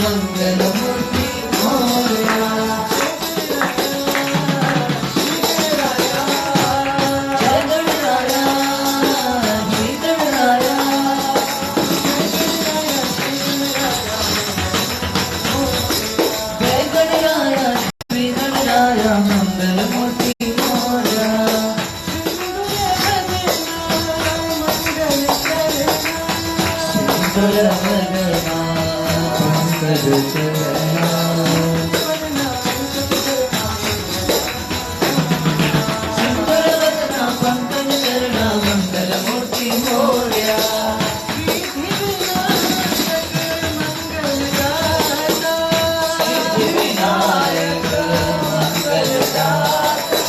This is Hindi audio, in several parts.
मंगल मूर्ति मोरया। जय गणराया जय गणराया, जय गणराया जय गणराया मंगल मूर्ति मोरया। सुंदर वदना पंकज चरणा, सुंदर वदना पंकज चरणा मंगल मूर्ति मोरया। सिद्धि विनायक मंगलदाता,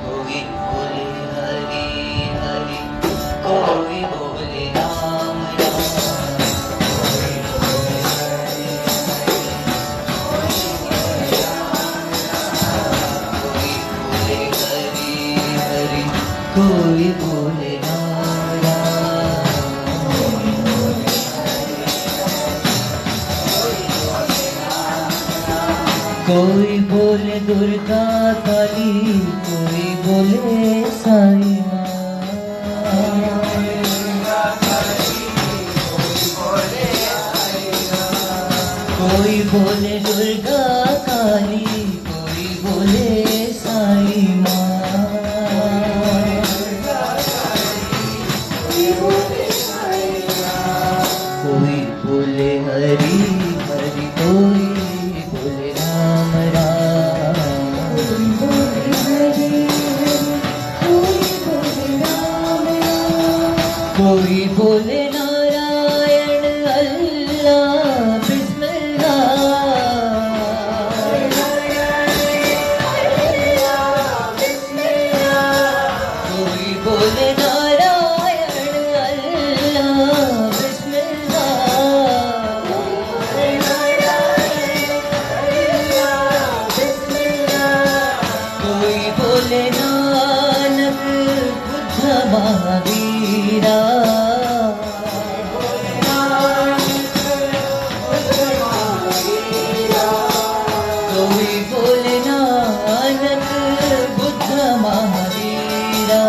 कोई बोले हरि हरि, कोई बोले राम राम, कोई बोले हरि हरि, कोई बोले राम राम, कोई बोले दुर्गा काली, कोई बोले साई माँ, कोई बोले दुर्गा काली, कोई बोले साई माँ, कोई बोले हरि हरि, कोई बोले राम राम, कोई बोले नारायण अल्लाह बिस्मिल्लाह, कोई बोले नारायण अल्लाह बिस्मिल्लाह, कोई बोले नानक बुद्ध महावीरा, कोई बोले नानक बुद्ध महावीरा,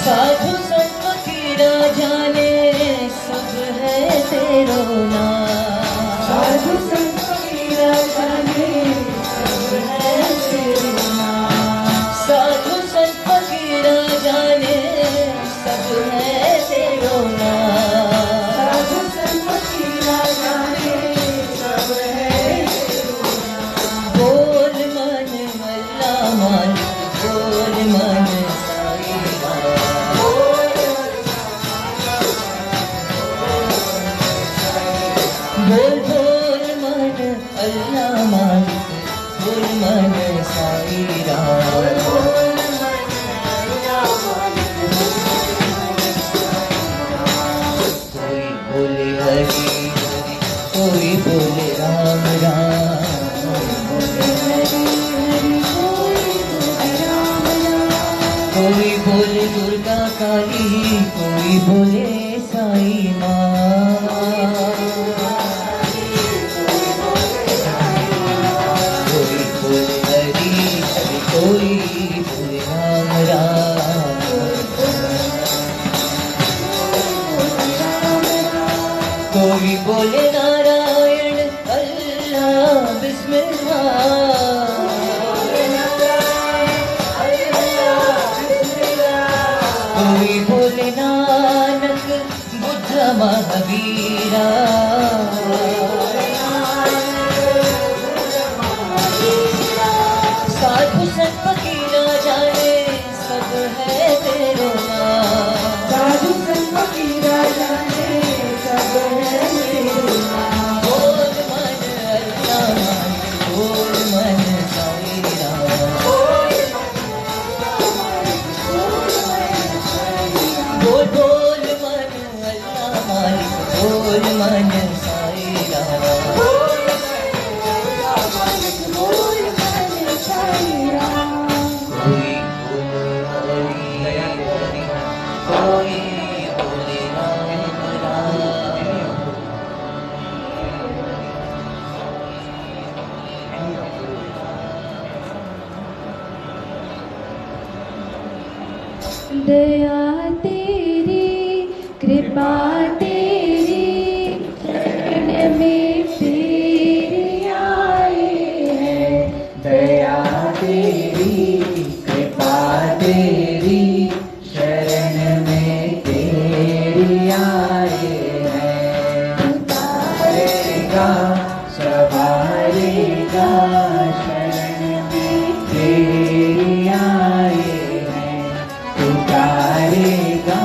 साधु संत फकीरा जाने सब है तेरो नाम, साधु संत फकीरा जाने सब है तेरो नाम, साधु संत फकीरा जाने सब है तेरो नाम, साधु संत फकीरा जाने सब है तेरो नाम, बोल मन अल्लाह मालिक, बोल मन साईं राम, बोल बोल मन अल्लाह मालिक, बोल मन साईं राम, कोई बोले हरि हरि, कोई बोले राम राम, कोई बोले दुर्गा काली, कोई बोले साई माँ, कोई बोले हरि हरि, कोई बोले राम राम, कोई बोले नारायण अल्लाह बिस्मिल्लाह, कोई बोले नानक बुद्ध महावीरा, साधु संत फकीरा जाने सब है तेरो नाम, साधु संत फकीरा जाने सब है तेरो नाम, बोल मन अल्लाह मालिक, बोल मन साईं राम, बोल बोल मन अल्लाह मालिक, बोल मन कोई बोले राम राम। दया तेरी कृपा तेरी शरण में तेरी आए हैं। दया तेरी कृपा तेरी शरण में तेरी आए हैं। उतारेगा सवारेगा शरण में तेरी आए हैं। उतारेगा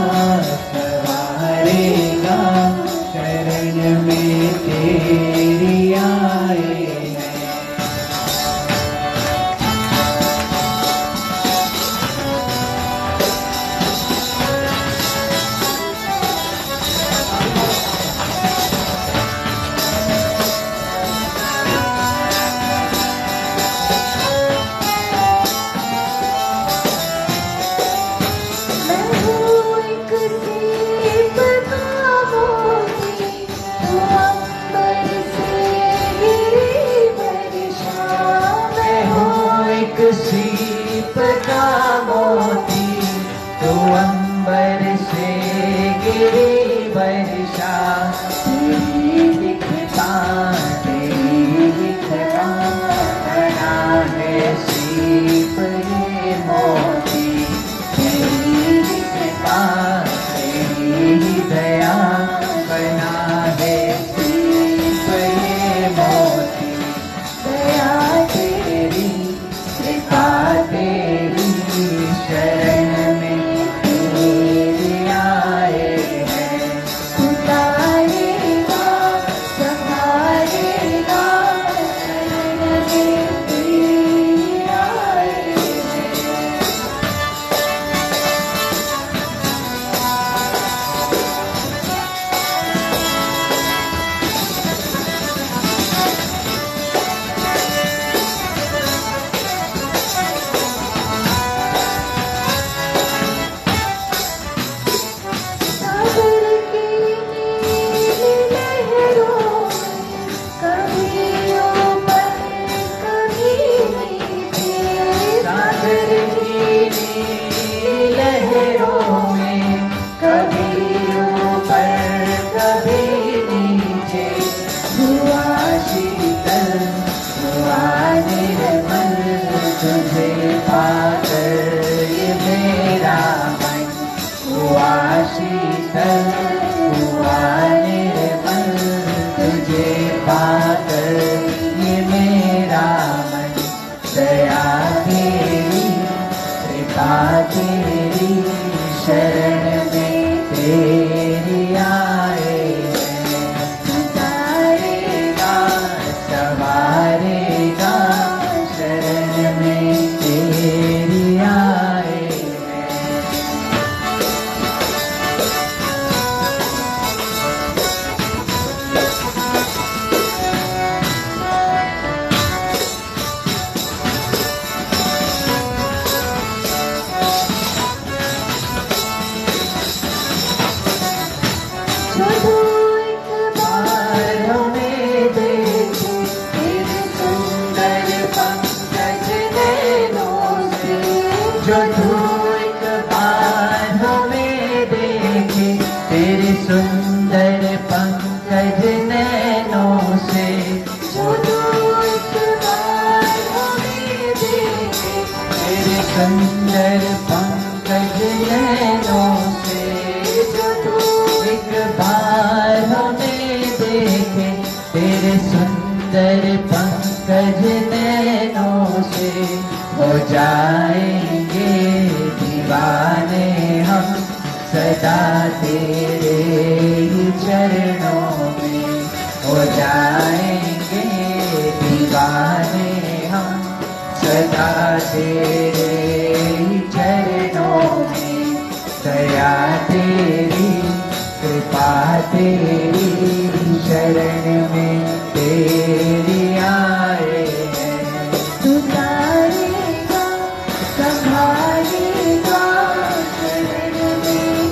सवारेगा शरण में तेरी आए हैं। मैं हूँ एक सीप का मोती, तू अंबर से गिरी वर्षा। मैं हूँ एक सीप का मोती, तो अंबर से गिरी वर्षा। तेरी लिखता तेरी लिखता बना है सीप ये मोती। तेरी लिखता तेरी दया बना है सीप ये मोती। दया तेरी कृपा तेरी शरण में तेरी आए हैं। उतारेगा संभालेगा शरण में तेरी आए हैं। सागर की नीली लहरों में कभी ऊपर कभी नीचे। सागर की नीली लहरों में कभी ऊपर कभी नीचे। हुआ शीतल हुआ निर्मल तुझे पाकर ये मेरा मन। हुआ शीतल हुआ निर्मल तुझे पाकर ये मेरा मन। दया तेरी कृपा तेरी शरण में तेरी आए हैं। उतारेगा सवारेगा शरण में तेरी आए हैं। जो एक बार हमें देखे तेरे सुंदर पंकज नैनों से। जो तू एक बार हमें देखे तेरे सुंदर पंकज नैनों से। जो एक बार हमें देखे तेरे सुंदर पंकज नैनों से। जो एक बार हमें देखे तेरे सुंदर पंकज नैनों से। हो जाएंगे दीवाने हम सदा तेरे ही चरणों में। हो जाएंगे दीवाने हम सदा तेरे ही चरणों में। दया तेरी कृपा तेरी शरण में तेरी आए हैं। उतारेगा संभालेगा शरण में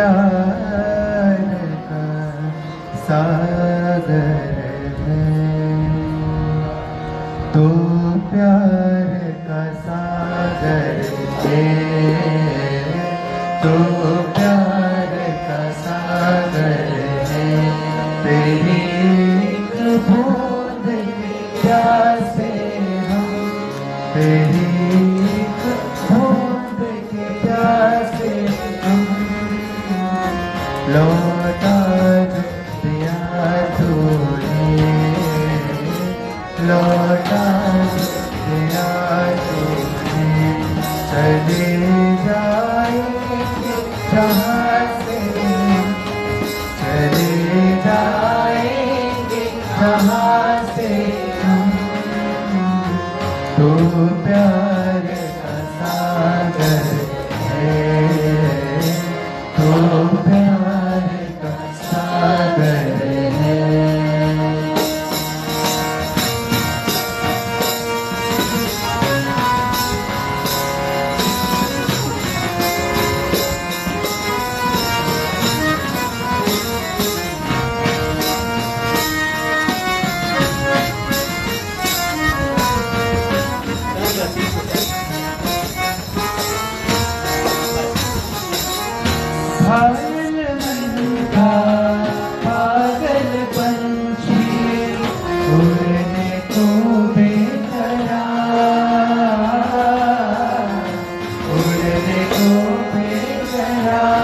प्यार का सागर है, तू प्यार का सागर है, तू प्यार का सागर है। तेरी एक बूंद की प्यासे हम, तेरी एक बूंद की प्यासे हम, लौटा जो दिया तूने, लौटा जो दिया तूने। चले जाएंगे जहाँ से, चले जाएंगे जहाँ से हम, तू प्यार का सागर है, तू प्यार का सागर है। पागल मन का पागल पंछी उड़ने को बेकरार, उड़ने को बेकरार।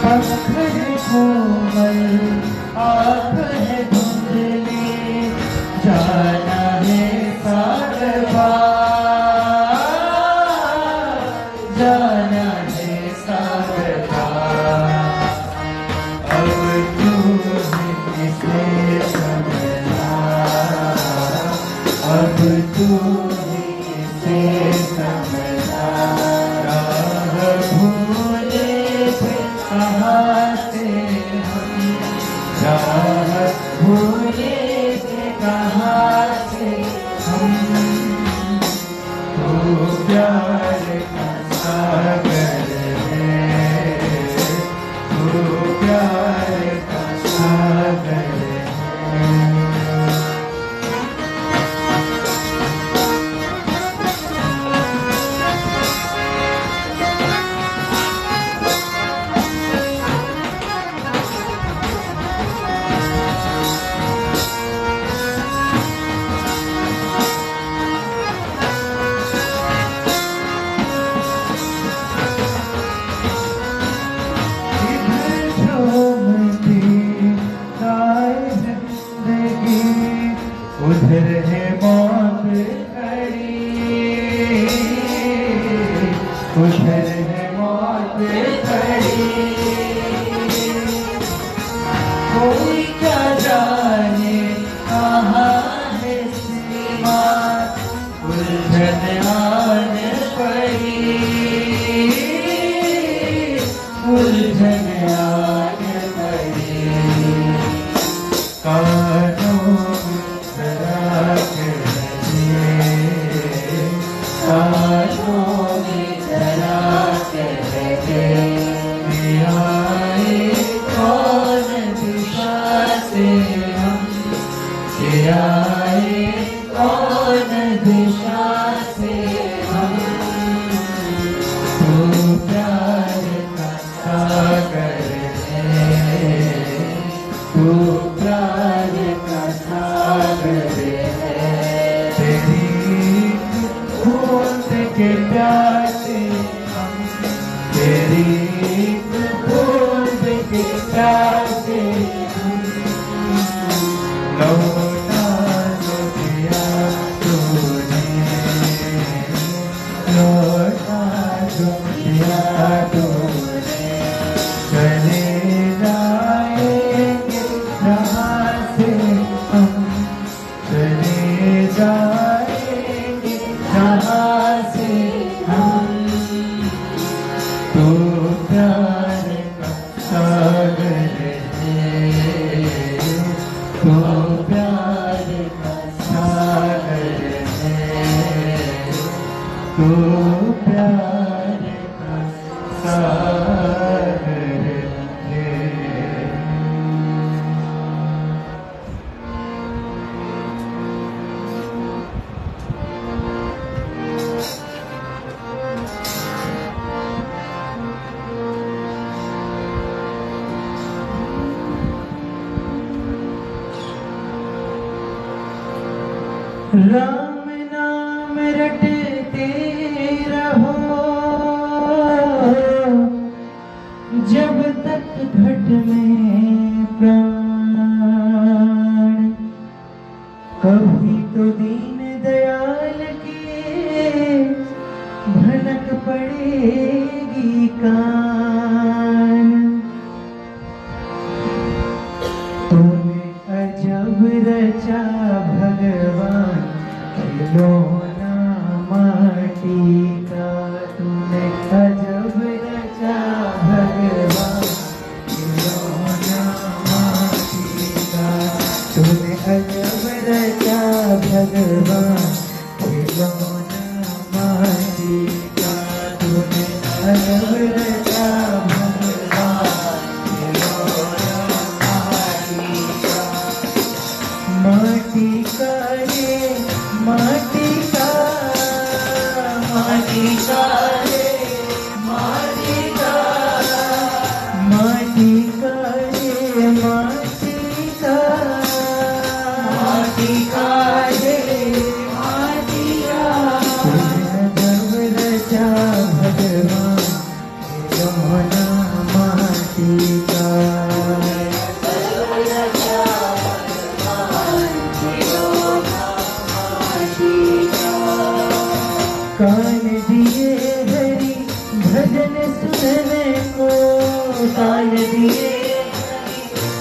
पत्थर कोमल आप है धुंधली, जाना है सागर पार, जाना है सागर पार। अब तू ही इसे समझा, अब तू ही इसे समझा। राह भूले थे कहाँ से हम, राह भूले थे कहाँ से हम, तू प्यार का सागर है, तू प्यार का सागर है। उधर है मौत खड़ी, उधर है मौत खड़ी। कोई क्या जाने कहाँ है सीमा, उलझन आन पड़ी, उलझन आन पड़ी। कानों कानों में जरा कहते, आए कौन दिशा से हम, आए कौन दिशा से हम, तू प्यार का सागर है, तू प्यार का सागर है। तेरी बूंद के प्यासे हम, तेरी बूंद के प्यासे हम, लौटा जो दिया तूने, लौटा जो दिया तूने। चले जाएंगे जहाँ से हम, चले जाएंगे जहाँ से हम, तू प्यार का सागर है, तू प्यार का सागर है, तू प्यार का राम नाम रटते रहो जब तक घट में प्राण। कभी तो दीन दयाल की भनक पड़ेगी कान। तूने अजब रचा भगवान खिलौना माटी का। तूने अजब रचा भगवान खिलौना माटी का। तूने अजब रचा भगवान खिलौना माटी का। तूने अजब रचा भगवान खिलौना माटी का। माटी का रे माटी का, माटी का रे माटी का, माटी का रे माटी का, माटी का रे माटी का। तूने जब रचा भगवान खिलौना माटी का। कान दिए हरि भजन सुनने को। कान दिए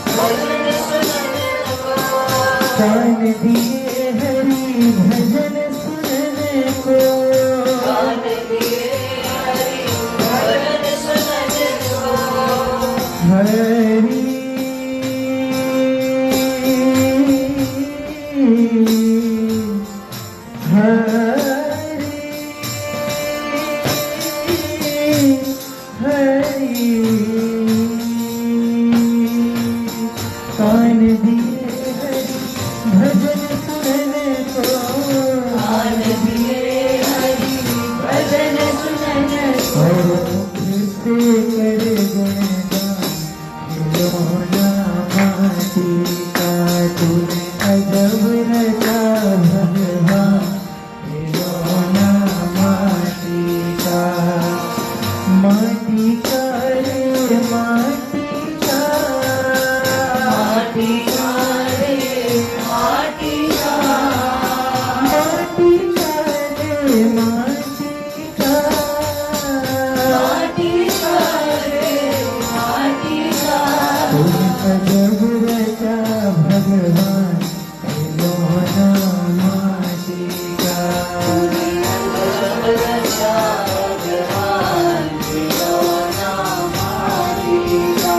भजन सुनने को। कान दिए हरि भजन सुनने को। कान दिए हरि भजन सुनने को। हरि कान दिए हरि भजन सुनने को। कान दिए हरि भजन सुनने को। मुख से कर गुणगान खिलौना माटी का। तूने अजब रचा भगवान खिलौना माटी का। माटी का रे माटी का, माटी का रे माटी का, माटी का रे माटी का, माटी का रे माटी का। तूने अजब रचा भगवान खिलौना माटी का। तूने अजब रचा भगवान खिलौना माटी का।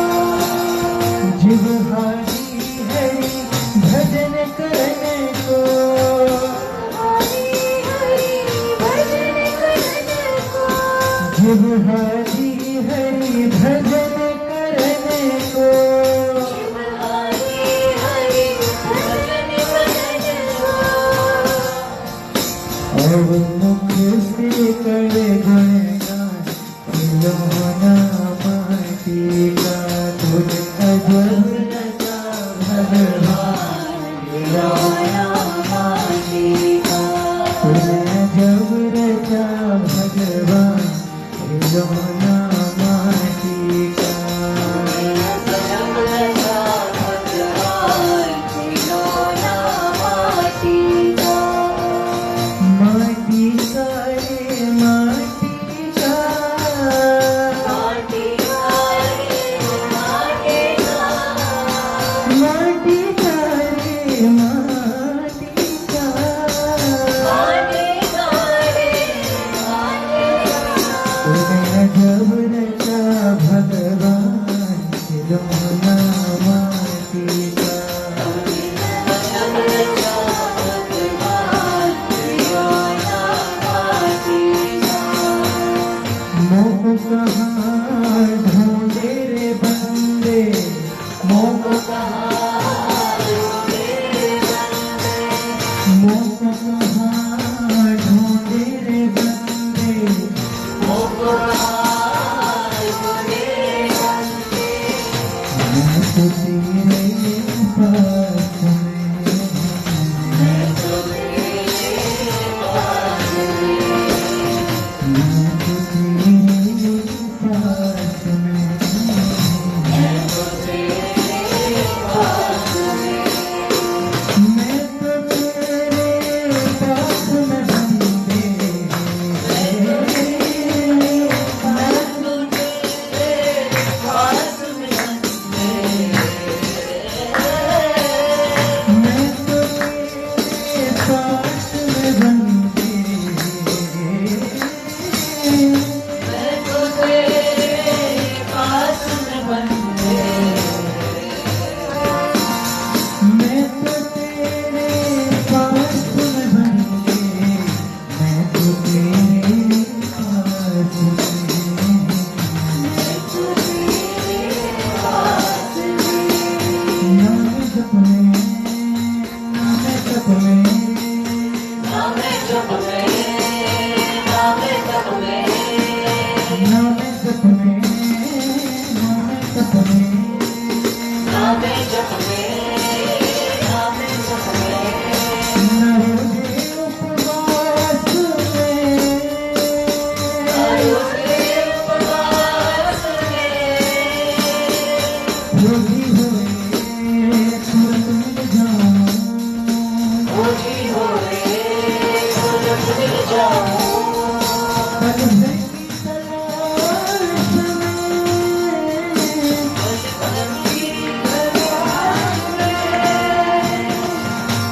जिह्वारी हरि भजन करने को। जिह्वारी हरि भजन करने को। और मुख से कर गुणगान खिलौना माटी का। तूने अजब रचा भगवान खिलौना माटी का। तूने अजब रचा भगवान खिलौना माटी का। अजब रचा भगवान खिलौना माटी का। माटी का रे माटी का,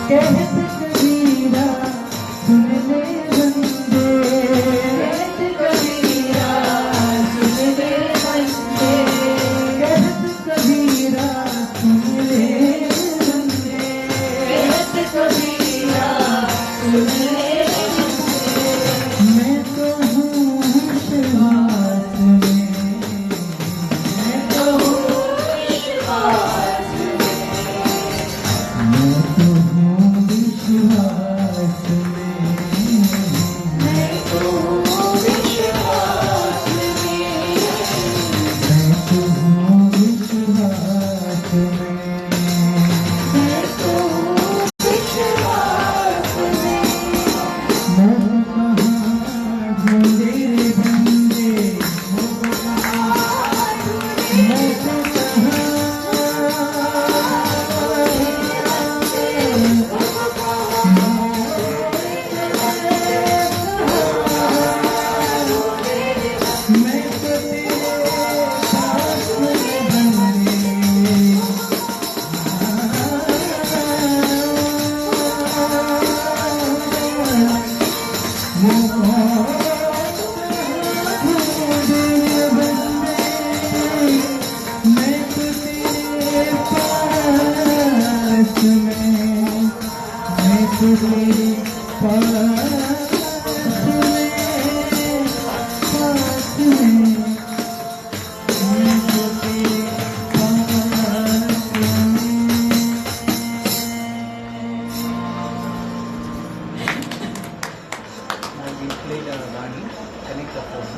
कहत कबीरा सुन ले बंदे, कहत कबीरा सुन ले बंदे, कहत कबीरा सुन ले बंदे, कहत कबीरा सुन ले बंदे। मैं तो हूँ विश्वास में, मैं तो हूँ विश्वास में, मैं तो हूँ विश्वास में, मैं तो हूँ विश्वास में, मैं तो हूँ विश्वास में। मैं तो हूँ विश्वास में। मैं कहाँ ढूंढे रे बंदे, मैं तो मैं तो तेरे पास रे बंदे, मैं तो तेरे पास में, मैं तो तेरे पास में, पास में, मैं तो तेरे पास में। Now we played Rani, connect the phone.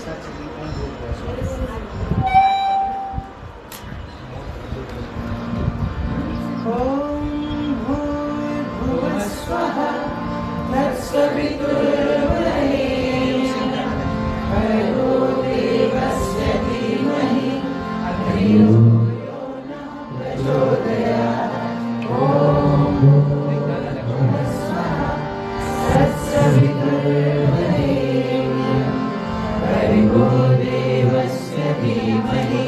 Starts with the on board version. ॐ भूर्भुवः स्वः तत्सवितुर्वरेण्यं भर्गो देवस्य धीमहि धियो यो नः प्रचोदयात्। ॐ भूर्भुवः स्वः तत्सवितुर्वरेण्यं भर्गो देवस्य धीमहि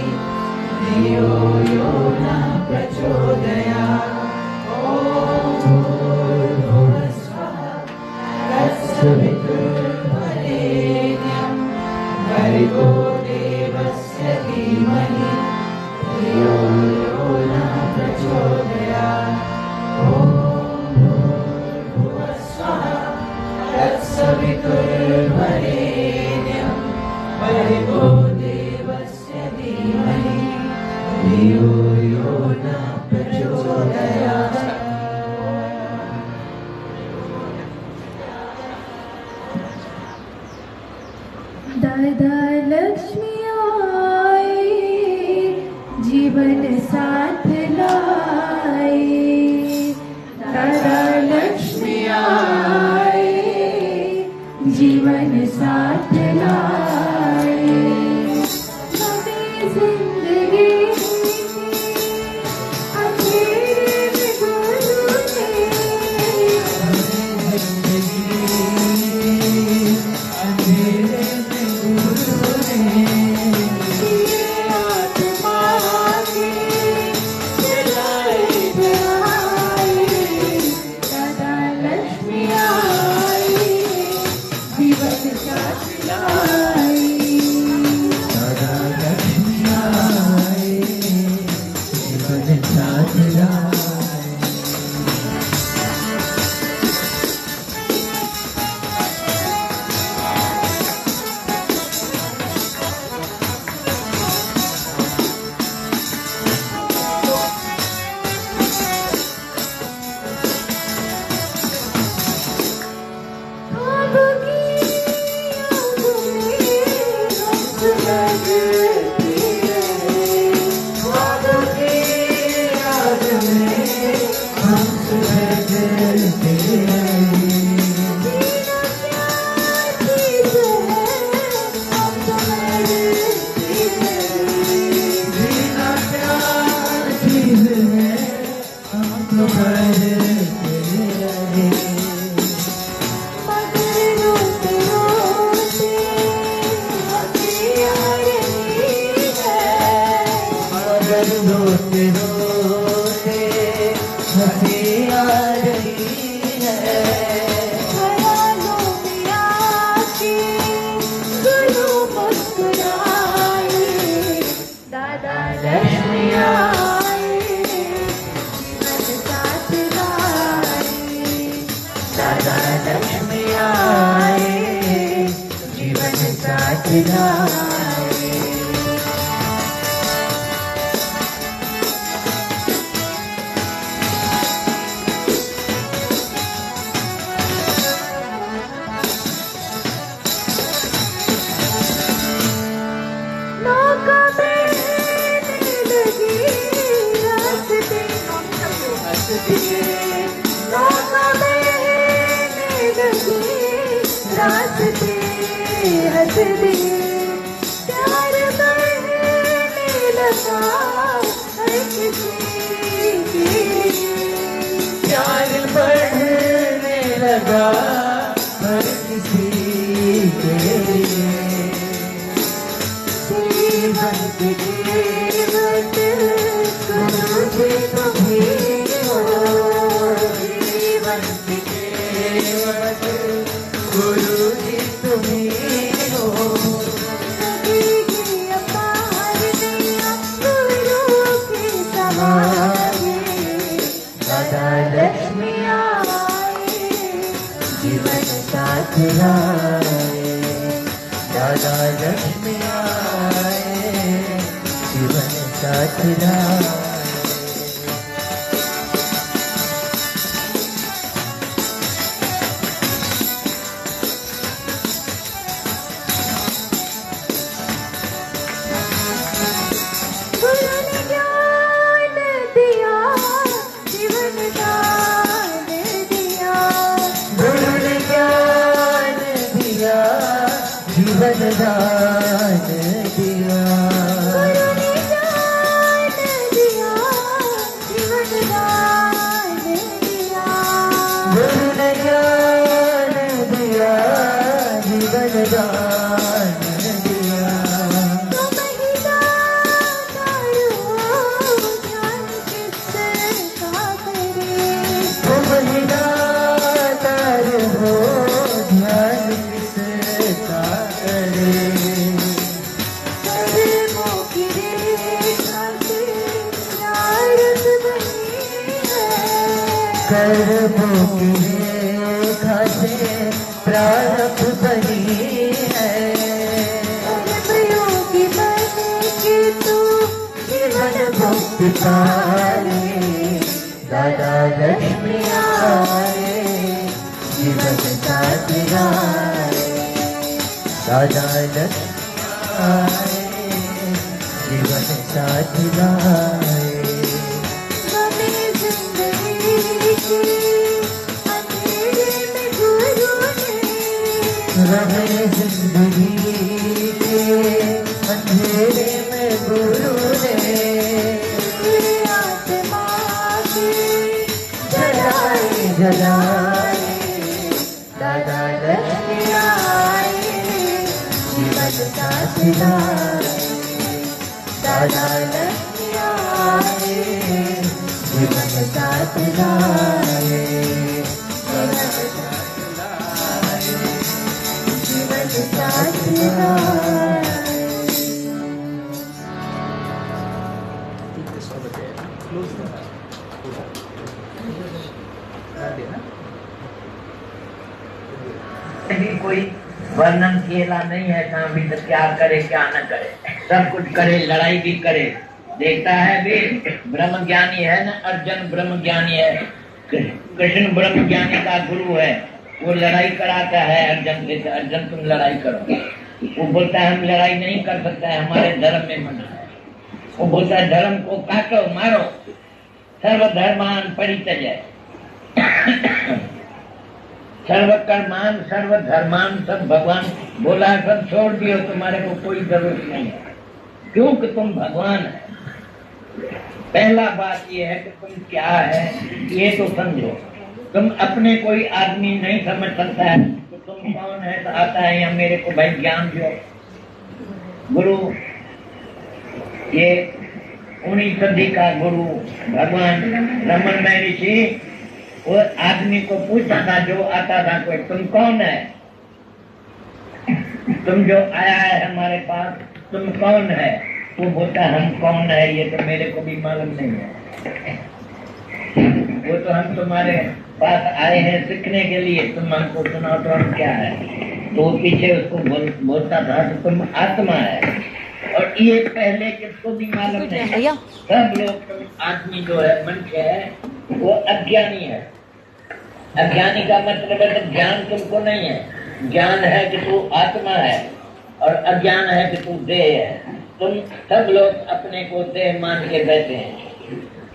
धियो यो नः प्रचोदयात्। ॐ भूर्भुवः स्वः तत्सवितुर्वरेण्यं भर्गो देवस्य धीमहि धियो यो नः प्रचोदयात्। ॐ भूर्भुवः स्वः तत्सवितुर्वरेण्यं भर्गो देवस्य धीमहि धियो यो नः प्रचोदयात्। दादा लक्ष्मी आए जीवन साथ लाए, दादा लक्ष्मी आए जीवन साथ लाए। हमें जिंदगी अंधेरे में गुजरे, अंधेरे में गुजरे, आत्मा के जलाए जलाए, दादा लक्ष्मी आई जीवन साथ लाई। दादा लक्ष्मी आए जीवन साथ लाए। ख्वाब की आँखों में लाए। नौका बहने लगी रास्ते, नौका बहने लगी रास्ते हंस दे, प्यार बढ़ने लगा हर किसी के लिए। प्यार बढ़ने लगा हर किसी के लिए। जीवन की कीमत गुरु जी तुम्हीं हो, जीवन की कीमत गुरु जी तुम्हीं हो। लगेगी अपार नैया गुरु के सहारे, दादा लक्ष्मी आए जीवन साथ लाए। दादा लक्ष्मी आए जीवन साथ लाए। गुरु ने ज्ञान दिया, जीवन दान दिया। गुरु ने ज्ञान दिया जीवन दान दिया। गुरु ने ज्ञान दिया, जीवन दान दिया। गुरु ने ज्ञान दिया जीवन दान दिया। तुम ही दातार हो, ध्यान किसका करे। तुम ही दातार हो ध्यान किसका करे। कर्मों की रेखा से नारद बनी है। कर्मों की रेखा से प्रारब्ध बनी है। कर्मयोगी बन के तू जीवन मुक्ति पाए। दादा लक्ष्मी आए जीवन साथ लाए। दादा लक्ष्मी आए जीवन साथ लाए। हमें जिंदगी के अंधेरे में गुरु ने, हमें जिंदगी के अंधेरे में गुरु ने आत्मा के जलाए जलाए। दादा लक्ष्मी आए जीवन साथ लाए। दादा लक्ष्मी आए जीवन साथ लाए। जीवन साथ लाए। Keep this over there. Close the back. भी कोई वर्णन किएला नहीं है कहाँ भी तो क्या करे क्या न करे, सब कुछ करे, लड़ाई भी करे। देखता है भी ब्रह्म ज्ञानी है ना, अर्जुन ब्रह्म ज्ञानी है, कृष्ण ब्रह्म ज्ञानी का गुरु है। वो लड़ाई कराता है अर्जुन से, अर्जुन तुम लड़ाई करो। वो बोलता है हम लड़ाई नहीं कर सकता है, हमारे धर्म में मना है। वो बोलता है धर्म को काटो मारो, सर्वधर्मान परित्यज्य, सर्वकर्मान सर्वधर्मान सब भगवान बोला है, सब छोड़ दियो, तुम्हारे को कोई जरूरत नहीं है क्योंकि तुम भगवान है। पहला बात ये है कि तुम क्या है ये तो समझो। तुम अपने कोई आदमी नहीं समझ सकता है तो तुम कौन है तो आता है या मेरे को भाई ज्ञान दो। गुरु ये 19वीं सदी का गुरु भगवान रमन महर्षि वो आदमी को पूछता था, जो आता था कोई, तुम कौन है, तुम जो आया है हमारे पास तुम कौन है। वो बोलता हम कौन है ये तो मेरे को भी मालूम नहीं है, वो तो हम तुम्हारे पास आए हैं सीखने के लिए, तुम हमको सुनाओ तो हम क्या है। तो पीछे उसको बोलता था कि तुम आत्मा है। और ये पहले किसको भी मालूम नहीं, सब लोग आदमी जो है, मनुष्य है, वो अज्ञानी है। अज्ञानी का मतलब है तो ज्ञान तुमको नहीं है। ज्ञान है कि तू आत्मा है और अज्ञान है कि तू देह है। तुम सब लोग अपने को देह मान के बैठे हैं,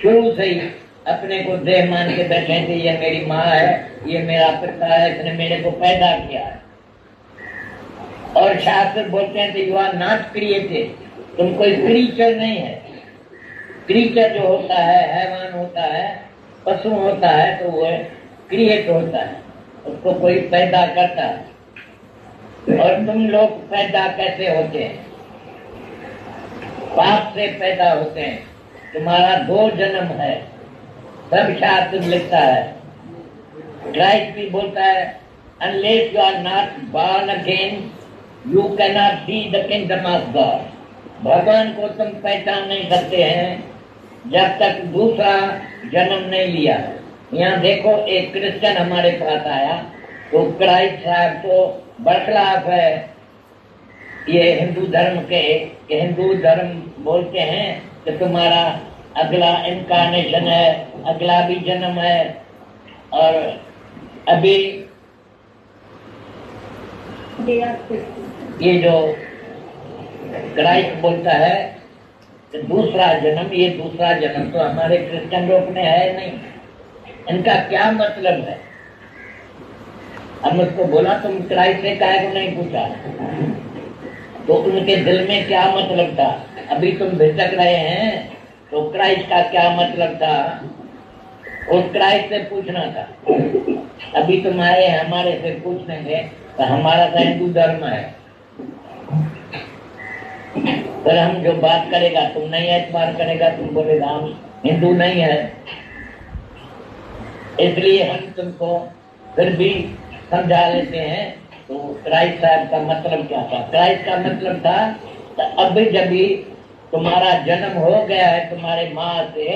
शुरू से ही अपने को देह मान के बैठे हैं कि ये मेरी माँ है, ये मेरा पिता है, इसने मेरे को पैदा किया है। और शास्त्र बोलते हैं यू आर नॉट क्रिएटेड, तुम कोई क्रीचर नहीं है। क्रीचर जो होता है, हैवान होता है, पशु होता है, तो वो क्रिएट होता है, उसको कोई पैदा करता है। और तुम लोग पैदा कैसे होते हैं? पाप से पैदा होते हैं। तुम्हारा 2 जन्म है, सब शास्त्र लिखता है। क्राइस्ट भी बोलता है unless you are not born again you can not see the kingdom of God. भगवान को तुम पहचान नहीं सकते हैं जब तक दूसरा जन्म नहीं लिया। यहाँ देखो, एक क्रिश्चियन हमारे पास आया तो क्राइस्ट साहब तो बरखलाफ है ये हिंदू धर्म के। हिंदू धर्म बोलते हैं कि तुम्हारा अगला इनकारनेशन है, अगला भी जन्म है। और अभी ये जो क्राइस्ट बोलता है कि दूसरा जन्म, ये दूसरा जन्म तो हमारे क्रिश्चियन लोग में है नहीं। इनका क्या मतलब है? हम उसको बोला तुम क्राइस्ट से काहे को नहीं पूछा, तो उनके दिल में क्या मतलब था? अभी तुम भटक रहे हैं तो क्राइस्ट का क्या मतलब था, उस क्राइस्ट से पूछना था। अभी तुम आए हमारे से पूछने के, तो हमारा तो हिंदू धर्म है। फिर हम जो बात करेगा, तुम नहीं एतबार करेगा, तुम बोलेगा हम हिंदू नहीं है। इसलिए हम तुमको फिर भी समझा लेते हैं। तो क्राइस्ट साहब का मतलब क्या था? क्राइस्ट का मतलब था तो अभी जब भी तुम्हारा जन्म हो गया है तुम्हारे माँ से,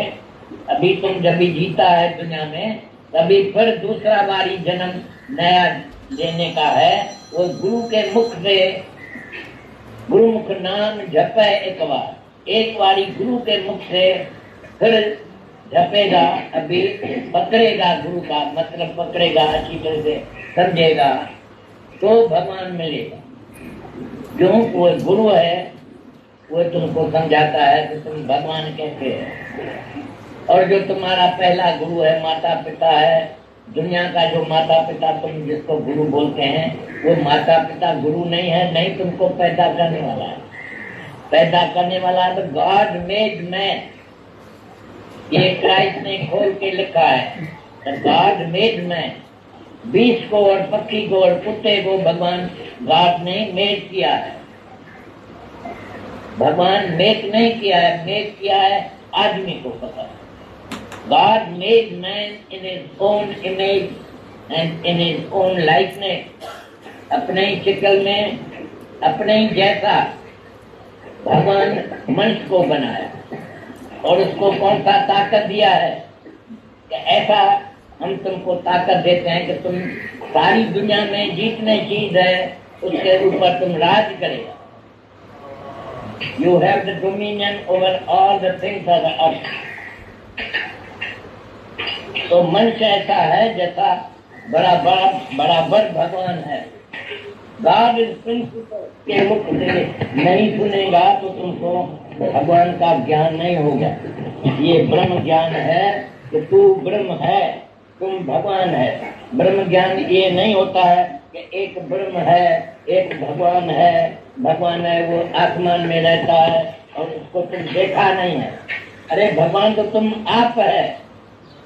अभी तुम जब भी जीता है दुनिया में, तभी फिर दूसरा बारी जन्म नया लेने का है। वो गुरु के मुख से, गुरुमुख नाम जपे एक बारी गुरु के मुख से फिर जपेगा, अभी पकड़ेगा, गुरु का मतलब पकड़ेगा, अच्छी तरह से समझेगा तो भगवान मिलेगा। क्यों? वो गुरु है, वो तुमको समझाता है कि तुम भगवान कैसे है। और जो तुम्हारा पहला गुरु है, माता पिता है, दुनिया का जो माता पिता तुम जिसको गुरु बोलते हैं, वो माता पिता गुरु नहीं है, नहीं तुमको पैदा करने वाला है। पैदा करने वाला है तो गॉड मेड मैन, ये क्राइस्ट ने खोल के लिखा है। गॉड मेड मैन, बीस को और पक्षी को और कुत्ते को भगवान गॉड ने मेड किया है। भगवान मेक नहीं किया है, मेक किया है आदमी को पता। God made man in his own image and in his own likeness, अपने ही शक्ल में, अपने ही जैसा भगवान मनुष्य को बनाया। और उसको कौन सा ताकत दिया है कि ऐसा हम तुमको ताकत देते हैं कि तुम सारी दुनिया में जितने चीज है उसके ऊपर तुम राज करेगा। You have the dominion over all the things of the earth. तो मनुष्य ऐसा है जैसा बराबर भगवान है। गॉड इज प्रिंसिपल के मुख से नहीं सुनेगा तो तुमको भगवान का ज्ञान नहीं होगा। ये ब्रह्म ज्ञान है कि तू ब्रह्म है, तुम भगवान है। ब्रह्म ज्ञान ये नहीं होता है कि एक ब्रह्म है, एक भगवान है। भगवान है वो आसमान में रहता है और उसको तुम देखा नहीं है। अरे भगवान तो तुम आप है,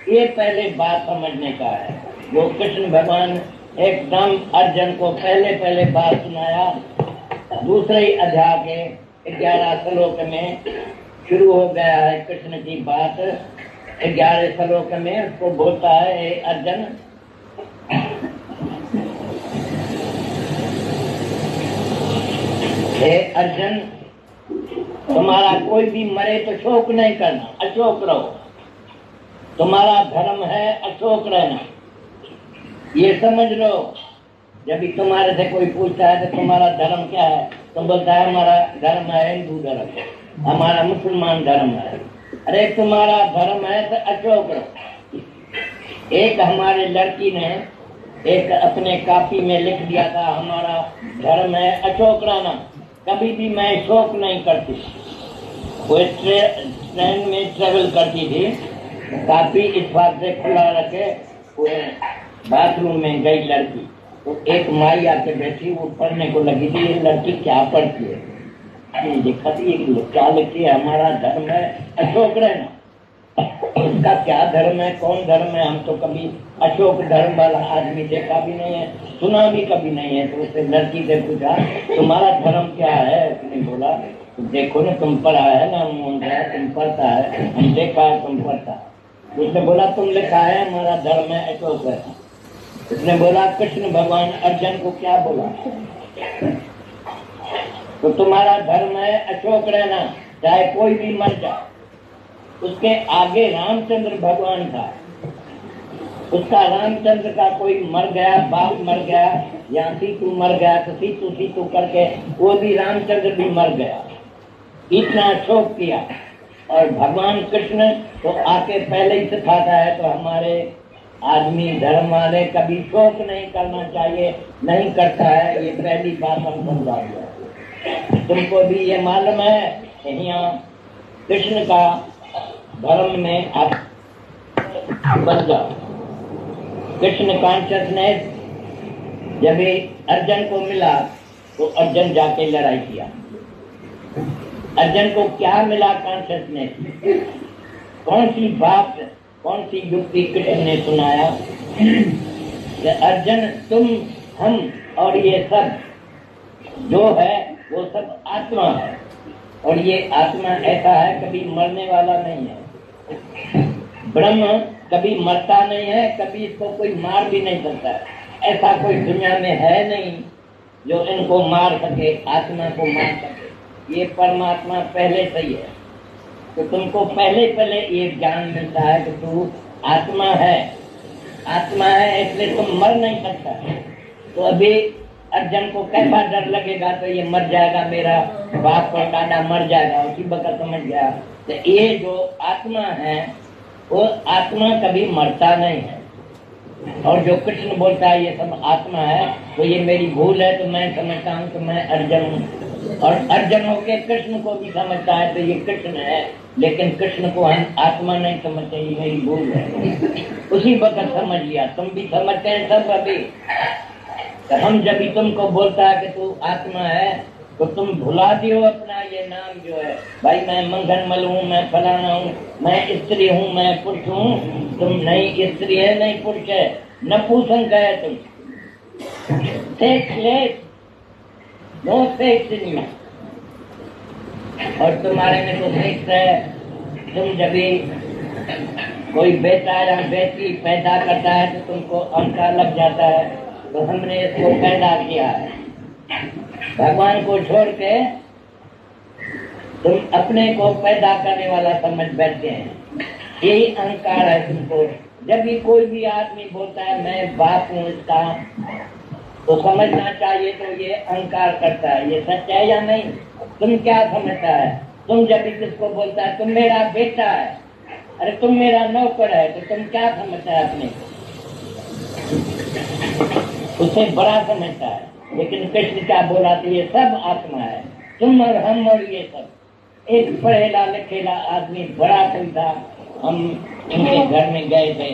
ये पहले बात समझने का है। वो कृष्ण भगवान एकदम अर्जुन को पहले बात सुनाया। दूसरे ही अध्याय के 11 श्लोक में शुरू हो गया है कृष्ण की बात। 11 श्लोक में उसको बोलता है, हे अर्जुन, हे अर्जुन, तुम्हारा कोई भी मरे तो शोक नहीं करना, अशोक रहो। तुम्हारा धर्म है अशोक रहना, ये समझ लो। जब भी तुम्हारे से कोई पूछता है तो तुम्हारा धर्म क्या है, तुम बोलता है हमारा धर्म है हिंदू धर्म, हमारा मुसलमान धर्म है। अरे तुम्हारा धर्म है तो अशोक रहो। एक हमारे लड़की ने एक अपने कॉपी में लिख दिया था, हमारा धर्म है अशोक रहना। कभी भी मैं शोक नहीं करती। वो ट्रेन में ट्रेवल करती थी, काफी इत्तेफाक से खुला रखे, वो बाथरूम में गई लड़की, तो एक माई आके बैठी, वो पढ़ने को लगी थी, ये लड़की क्या पढ़ती है, देखा थी क्या लिखती है, हमारा धर्म है अशोक रहना। उसका क्या धर्म है, कौन धर्म है, हम तो कभी अशोक धर्म वाला आदमी देखा भी नहीं है, सुना भी कभी नहीं है। तो उससे लड़की से पूछा तुम्हारा धर्म क्या है, उसने बोला तो देखो ना तुम पढ़ा है ना, तुम पढ़ता है, हम देखा है तुम पढ़ता है। उसने बोला तुम लिखा है हमारा धर्म है अशोक रहना। उसने बोला कृष्ण भगवान अर्जुन को क्या बोला, तो तुम्हारा धर्म है अशोक रहना, चाहे कोई भी मर जाए। उसके आगे रामचंद्र भगवान था, उसका रामचंद्र का कोई मर गया, बाप मर गया, या सीतू मर गया तो सीतू सीतू करके वो भी रामचंद्र भी मर गया, इतना शोक किया। और भगवान कृष्ण तो आके पहले ही सिखाता है, तो हमारे आदमी धर्म वाले कभी शोक नहीं करना चाहिए, नहीं करता है, ये पहली बात हम समझा दिया। तुमको भी ये मालूम है यहाँ कृष्ण का धर्म में आप बन जाओ। कृष्ण कॉन्शियसनेस जब अर्जुन को मिला तो अर्जुन जाके लड़ाई किया। अर्जुन को क्या मिला कॉन्शियसनेस, कौन सी बात, कौन सी युक्ति कृष्ण ने सुनाया कि अर्जुन तुम हम और ये सब जो है वो सब आत्मा है, और ये आत्मा ऐसा है कभी मरने वाला नहीं है। ब्रह्म कभी मरता नहीं है, कभी इसको कोई मार भी नहीं सकता है। ऐसा कोई दुनिया में है नहीं जो इनको मार सके, आत्मा को मार सके। ये परमात्मा पहले से ही है, तो तुमको पहले ये ज्ञान मिलता है कि तू आत्मा है, आत्मा है, इसलिए तुम मर नहीं सकता। तो अभी अर्जुन को कैसा डर लगेगा, तो ये मर जाएगा, मेरा बाप और दादा मर जाएगा, उसी वक्त समझ गया तो ये जो आत्मा है वो आत्मा कभी मरता नहीं है। और जो कृष्ण बोलता है ये सब आत्मा है, तो ये मेरी भूल है, तो मैं समझता हूँ कि मैं अर्जुन हूँ, और अर्जुन होके कृष्ण को भी समझता है तो ये कृष्ण है, लेकिन कृष्ण को हम आत्मा नहीं समझते, ये मेरी भूल है। उसी वक्त समझ लिया, तुम भी समझते हैं सब। अभी तो हम जब भी तुमको बोलता है कि तू आत्मा है, तो तुम भुला दियो अपना ये नाम जो है, भाई मैं मंगनमल हूँ, मैं फलाना हूँ, मैं स्त्री हूँ, मैं पुरुष हूँ। तुम नहीं स्त्री है, नहीं पुरुष है, नपुंसक है तुम। Sexless, no sex in you. और तुम्हारे में तो सेक्स है। तुम जब भी कोई बेटा या बेटी पैदा करता है तो तुमको अहंकार लग जाता है, तो हमने इसको पैदा किया है। भगवान को छोड़ के तुम अपने को पैदा करने वाला समझ बैठते हैं, यही अहंकार है तुमको। जब भी कोई भी आदमी बोलता है मैं बाप हूँ इसका, तो समझना चाहिए तो ये अहंकार करता है। ये सच है या नहीं? तुम क्या समझता है? तुम जब भी किसको बोलता है तुम मेरा बेटा है, अरे तुम मेरा नौकर है, तो तुम क्या समझता है अपने को? उसे बड़ा समझता है। लेकिन कृष्ण क्या बोला था, ये सब आत्मा है, तुम और हम और ये सब। एक पढ़ेला लिखेला आदमी बड़ा कोई था, हम उनके घर में गए थे।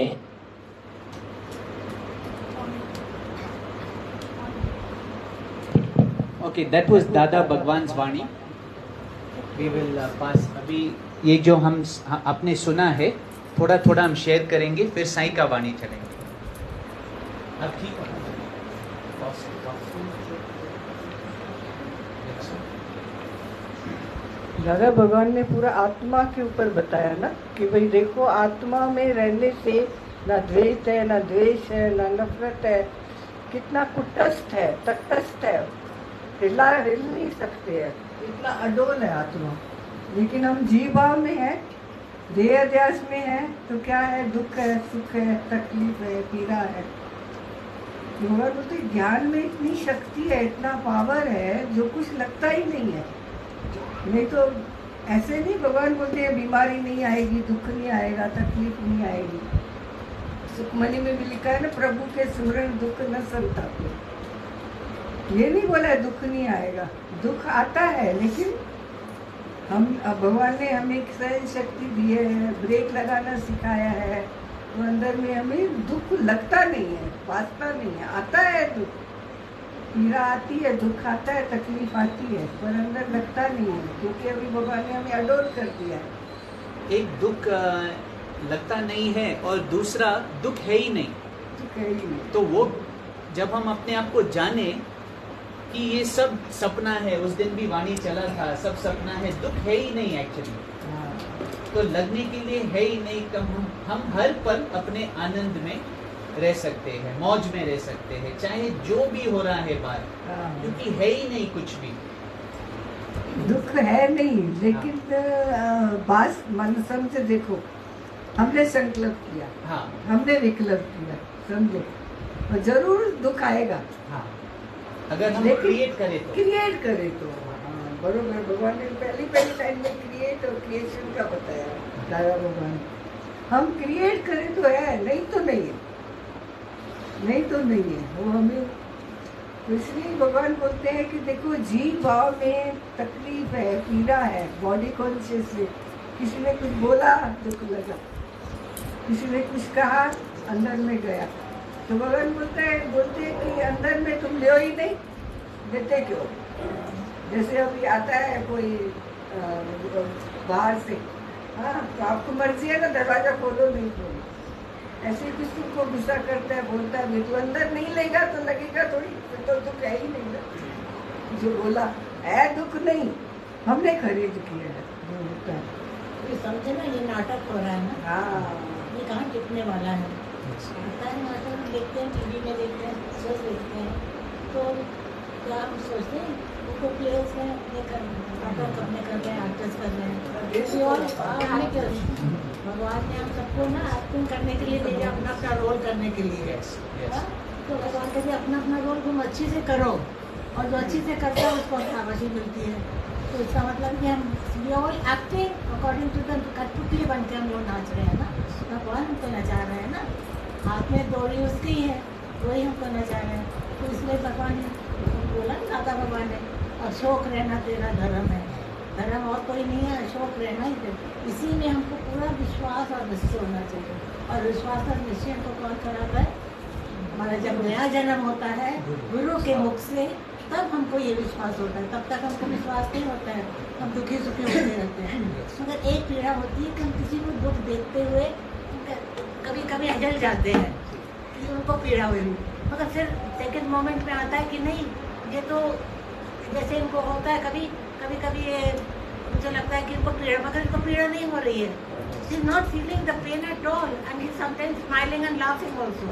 Okay, that was दादा भगवान वाणी. We will pass. अभी ये जो हम आपने सुना है थोड़ा थोड़ा हम शेयर करेंगे, फिर साईं का वाणी चलेंगे। अब ठीक है। दादा भगवान ने पूरा आत्मा के ऊपर बताया ना, कि भाई देखो आत्मा में रहने से ना द्वेष है, ना द्वेष है, ना नफरत है, कितना कुटस्थ है, तटस्थ है, हिल नहीं सकते हैं, इतना अडोल है आत्मा। लेकिन हम जीव भाव में है, देह अध्यास में है, तो क्या है, दुख है, सुख है, तकलीफ है, पीड़ा है। भगवान बोलते हैं, ज्ञान में इतनी शक्ति है, इतना पावर है, जो कुछ लगता ही नहीं है। नहीं तो ऐसे नहीं, भगवान बोलते हैं बीमारी नहीं आएगी, दुख नहीं आएगा, तकलीफ नहीं आएगी। सुखमणि में भी लिखा है ना, प्रभु के सुमरण दुख न संतापे। ये नहीं बोला है दुख नहीं आएगा, दुख आता है, लेकिन हम भगवान ने हमें एक सहन शक्ति दी है, ब्रेक लगाना सिखाया है, तो अंदर में हमें दुख लगता नहीं है, वास्ता नहीं है। आता है दुख, पीड़ा आती है, दुख आता है, तकलीफ आती है, पर अंदर लगता नहीं है, क्योंकि अभी भगवान ने हमें अडोल कर दिया है। एक दुख लगता नहीं है और दूसरा दुख है ही नहीं। दुख है ही नहीं। तो वो जब हम अपने आप को जाने कि ये सब सपना है, उस दिन भी वाणी चला था, सब सपना है, दुख है ही नहीं एक्चुअली, तो लगने के लिए है ही नहीं। कम हम हर पल अपने आनंद में रह सकते हैं, मौज में रह सकते हैं, चाहे जो भी हो रहा है बाहर, क्योंकि है ही नहीं कुछ भी। दुख है नहीं, लेकिन बात मन समझे, देखो हमने संकल्प किया, हाँ हमने विकल्प किया, समझो, और जरूर दुख आएगा। हाँ, अगर हम लेकिन क्रिएट करें तो। क्रिएट करे तो बरोबर। भगवान ने पहली लाइन में क्रिएट और क्रिएशन का बताया, दादा भगवान। हम क्रिएट करें तो है, नहीं तो नहीं है, नहीं तो नहीं है। वो हमें, तो इसलिए भगवान बोलते हैं कि देखो, जीव भाव में तकलीफ है, पीड़ा है, बॉडी कॉन्शियस है। किसी ने कुछ बोला, दुख लगा, किसी ने कुछ कहा, अंदर में गया। तो भगवान बोलते हैं कि अंदर में तुम ले ही नहीं, देते क्यों? जैसे अभी आता है कोई बाहर से, हाँ, तो आपको मर्जी है ना, दरवाजा खोलो नहीं खोलो। ऐसे कुछ तुमको गुस्सा करता है, बोलता है, तो अंदर नहीं लेगा तो लगेगा थोड़ी, फिर तो दुख है ही नहीं ना। जो बोला है दुख नहीं, हमने खरीद किया है जो होता है। ये समझे ना, ये नाटक हो रहा है ना, हाँ, ये कहाँ टिकने वाला है। होता है नाटक, देखते हैं टीवी में, देखते हैं, पिक्चर्स देखते हैं, तो क्या हम सोचते हैं वो प्लेयर्स हैं, नाटक अपने कर रहे हैं, एक्टर्स कर रहे हैं, किसी और हमने क्या, भगवान ने हम सबको ना एक्टिंग करने के लिए भेजा, अपना अपना रोल करने के लिए। हाँ? तो भगवान कहते हैं अपना अपना रोल तुम अच्छी से करो, और जो अच्छी से करता है उसको शाबाशी मिलती है। तो इसका मतलब कि हम all acting according to the कठपुतली बन के हम लोग नाच रहे हैं ना, भगवान हमको नचा रहे हैं ना, हाथ में डोरी उसकी है, वही हमको नचा रहे हैं। तो इसलिए भगवान ने बोला ना, दादा भगवान ने, अशोक रहना तेरा धर्म है, धर्म और कोई नहीं है, अशोक रहना ही है। इसी में हमको पूरा विश्वास और निश्चय होना चाहिए, और विश्वास और निश्चय हमको कौन कराता है? हमारा जब नया जन्म होता है गुरु के मुख से, तब हमको ये विश्वास होता है। तब तक हमको विश्वास नहीं होता है, हम दुखी सुखी होते रहते हैं। मगर एक पीड़ा होती है कि हम किसी को दुख देखते हुए कभी कभी जल जाते हैं कि उनको पीड़ा हुई, मगर फिर सेकंड मोमेंट में आता है कि नहीं, ये तो जैसे इनको होता है कभी कभी कभी ये मुझे लगता है कि इनको पीड़ा, मगर इनको पीड़ा नहीं हो रही है। She is not feeling the pen at all, and he sometimes smiling and laughing also.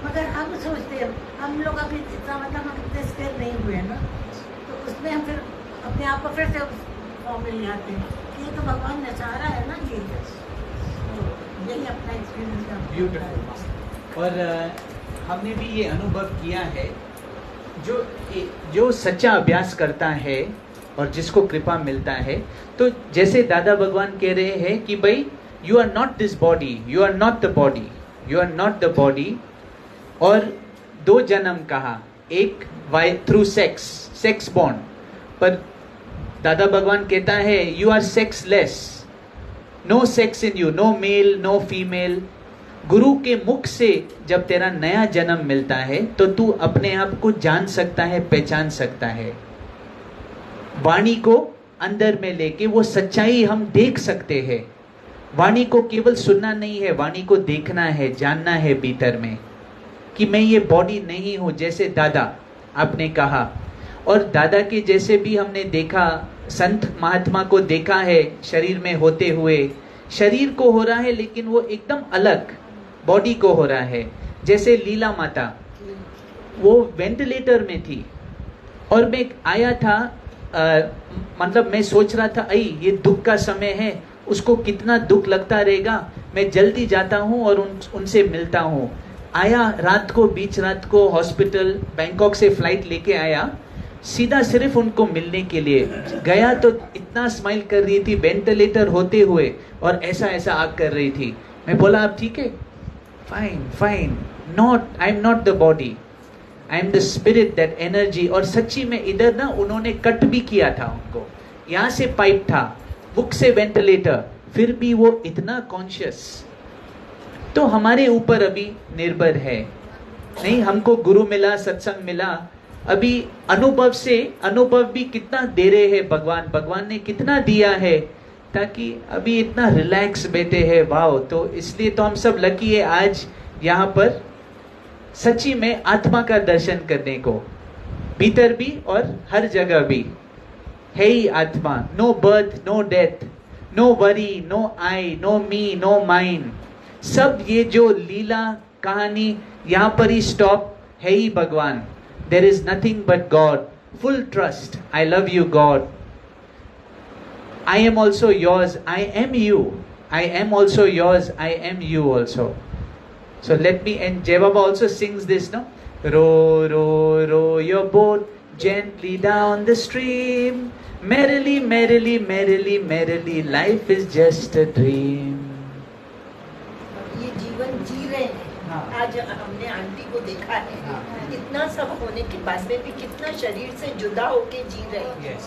मगर हम सोचते हैं, हम लोग अभी इतना मतलब हम इतने स्थिर नहीं हुए ना, तो उसमें हम फिर अपने आप को फिर से फॉर्म में ले आते हैं कि ये तो भगवान नचा रहा है ना, ये तो यही अपना एक्सपीरियंस। ब्यूटीफुल। और हमने भी ये अनुभव किया है, जो सच्चा अभ्यास करता है और जिसको कृपा मिलता है, तो जैसे दादा भगवान कह रहे हैं कि भाई you are not this body, you are not the body, you are not the body. और 2 जन्म कहा, एक थ्रू सेक्स बॉन्ड, पर दादा भगवान कहता है you are sexless, no sex in you, no male no female. गुरु के मुख से जब तेरा नया जन्म मिलता है तो तू अपने आप को जान सकता है, पहचान सकता है। वाणी को अंदर में लेके वो सच्चाई हम देख सकते हैं। वाणी को केवल सुनना नहीं है, वाणी को देखना है, जानना है भीतर में कि मैं ये बॉडी नहीं हूं, जैसे दादा आपने कहा। और दादा के जैसे भी हमने देखा, संत महात्मा को देखा है शरीर में होते हुए, शरीर को हो रहा है लेकिन वो एकदम अलग बॉडी को हो रहा है। जैसे लीला माता, वो वेंटिलेटर में थी और मैं आया था, मतलब मैं सोच रहा था आई ये दुख का समय है, उसको कितना दुख लगता रहेगा, मैं जल्दी जाता हूँ और उनसे मिलता हूँ। आया रात को, बीच रात को हॉस्पिटल, बैंकॉक से फ्लाइट लेके आया, सीधा सिर्फ उनको मिलने के लिए गया। तो इतना स्माइल कर रही थी वेंटिलेटर होते हुए, और ऐसा ऐसा आग कर रही थी। मैं बोला आप ठीक है? Fine fine, not, I am not the body, I am the spirit, that energy. और सच्ची में इधर ना उन्होंने कट भी किया था उनको, यहाँ से पाइप था, बुक से वेंटिलेटर, फिर भी वो इतना कॉन्शियस। तो हमारे ऊपर अभी निर्भर है, नहीं हमको गुरु मिला, सत्संग मिला, अभी अनुभव से, अनुभव भी कितना दे रहे हैं भगवान, भगवान ने कितना दिया है, ताकि अभी इतना रिलैक्स बैठे हैं। वाओ! तो इसलिए तो हम सब लकी है आज यहाँ पर सच्ची में आत्मा का दर्शन करने को, भीतर भी और हर जगह भी है ही आत्मा। No birth, no death, no worry, no I, no me, no mind. सब ये जो लीला कहानी यहाँ पर ही स्टॉप है ही भगवान। There is nothing but God. Full trust. I love you, God. I am also yours. I am you. I am also yours. I am you also. So let me, and Jai Baba also sings this, no? Row, row, row your boat gently down the stream. Merrily, merrily, merrily, merrily, life is just a dream. ये जीवन जी रहे हैं। हाँ। आज हमने आंटी को देखा है, हाँ। इतना सब होने के बाद में भी कितना शरीर से जुदा होके जी रहे हैं। Yes.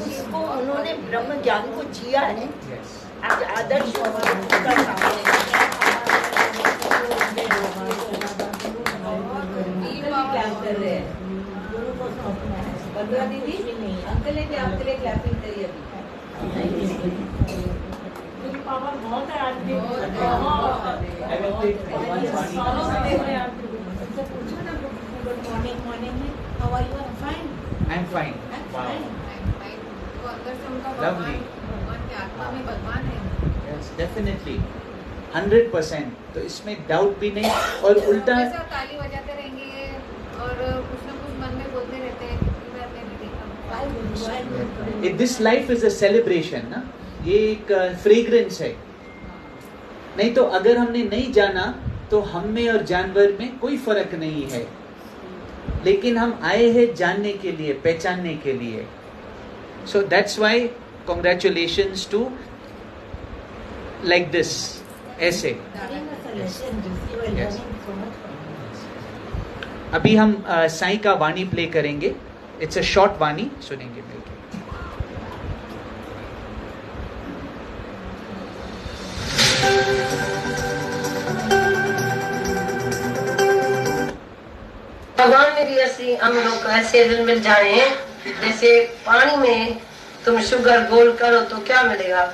उसको उन्होंने ब्रह्म ज्ञान को जिया है। Yes. आज आदर्श उनका सामने क्या कर रहे हैं? बलवा दीदी, अंकल ने क्या आपके लिए क्लैपिंग करी अभी? पावर बहुत है आज भी, I will take Bhagwan Swami. पूछो ना, गुड मॉर्निंग, मॉर्निंग में how are you? Fine, I am fine. Wow. तो अंदर से उनका Lovely. भगवान की आत्मा में भगवान है। Yes, definitely. 100%. तो इसमें डाउट भी नहीं। और उल्टा हमेशा ताली बजाते रहेंगे और कुछ ना कुछ मन में बोलते रहते हैं कि मैं अपने देखा। This life is a celebration ना, ये एक फ्रेग्रेंस है। नहीं तो अगर हमने नहीं जाना तो हम में और जानवर में कोई फर्क नहीं है, लेकिन हम आए हैं जानने के लिए, पहचानने के लिए। So that's why congratulations to like this, ऐसे। Yes. अभी हम साईं का वाणी प्ले करेंगे। इट्स अ शॉर्ट वाणी, सुनेंगे मिलकर। भगवान में भी ऐसी हम लोग ऐसे दिल मिल जाए, जैसे पानी में तुम शुगर गोल करो तो क्या मिलेगा,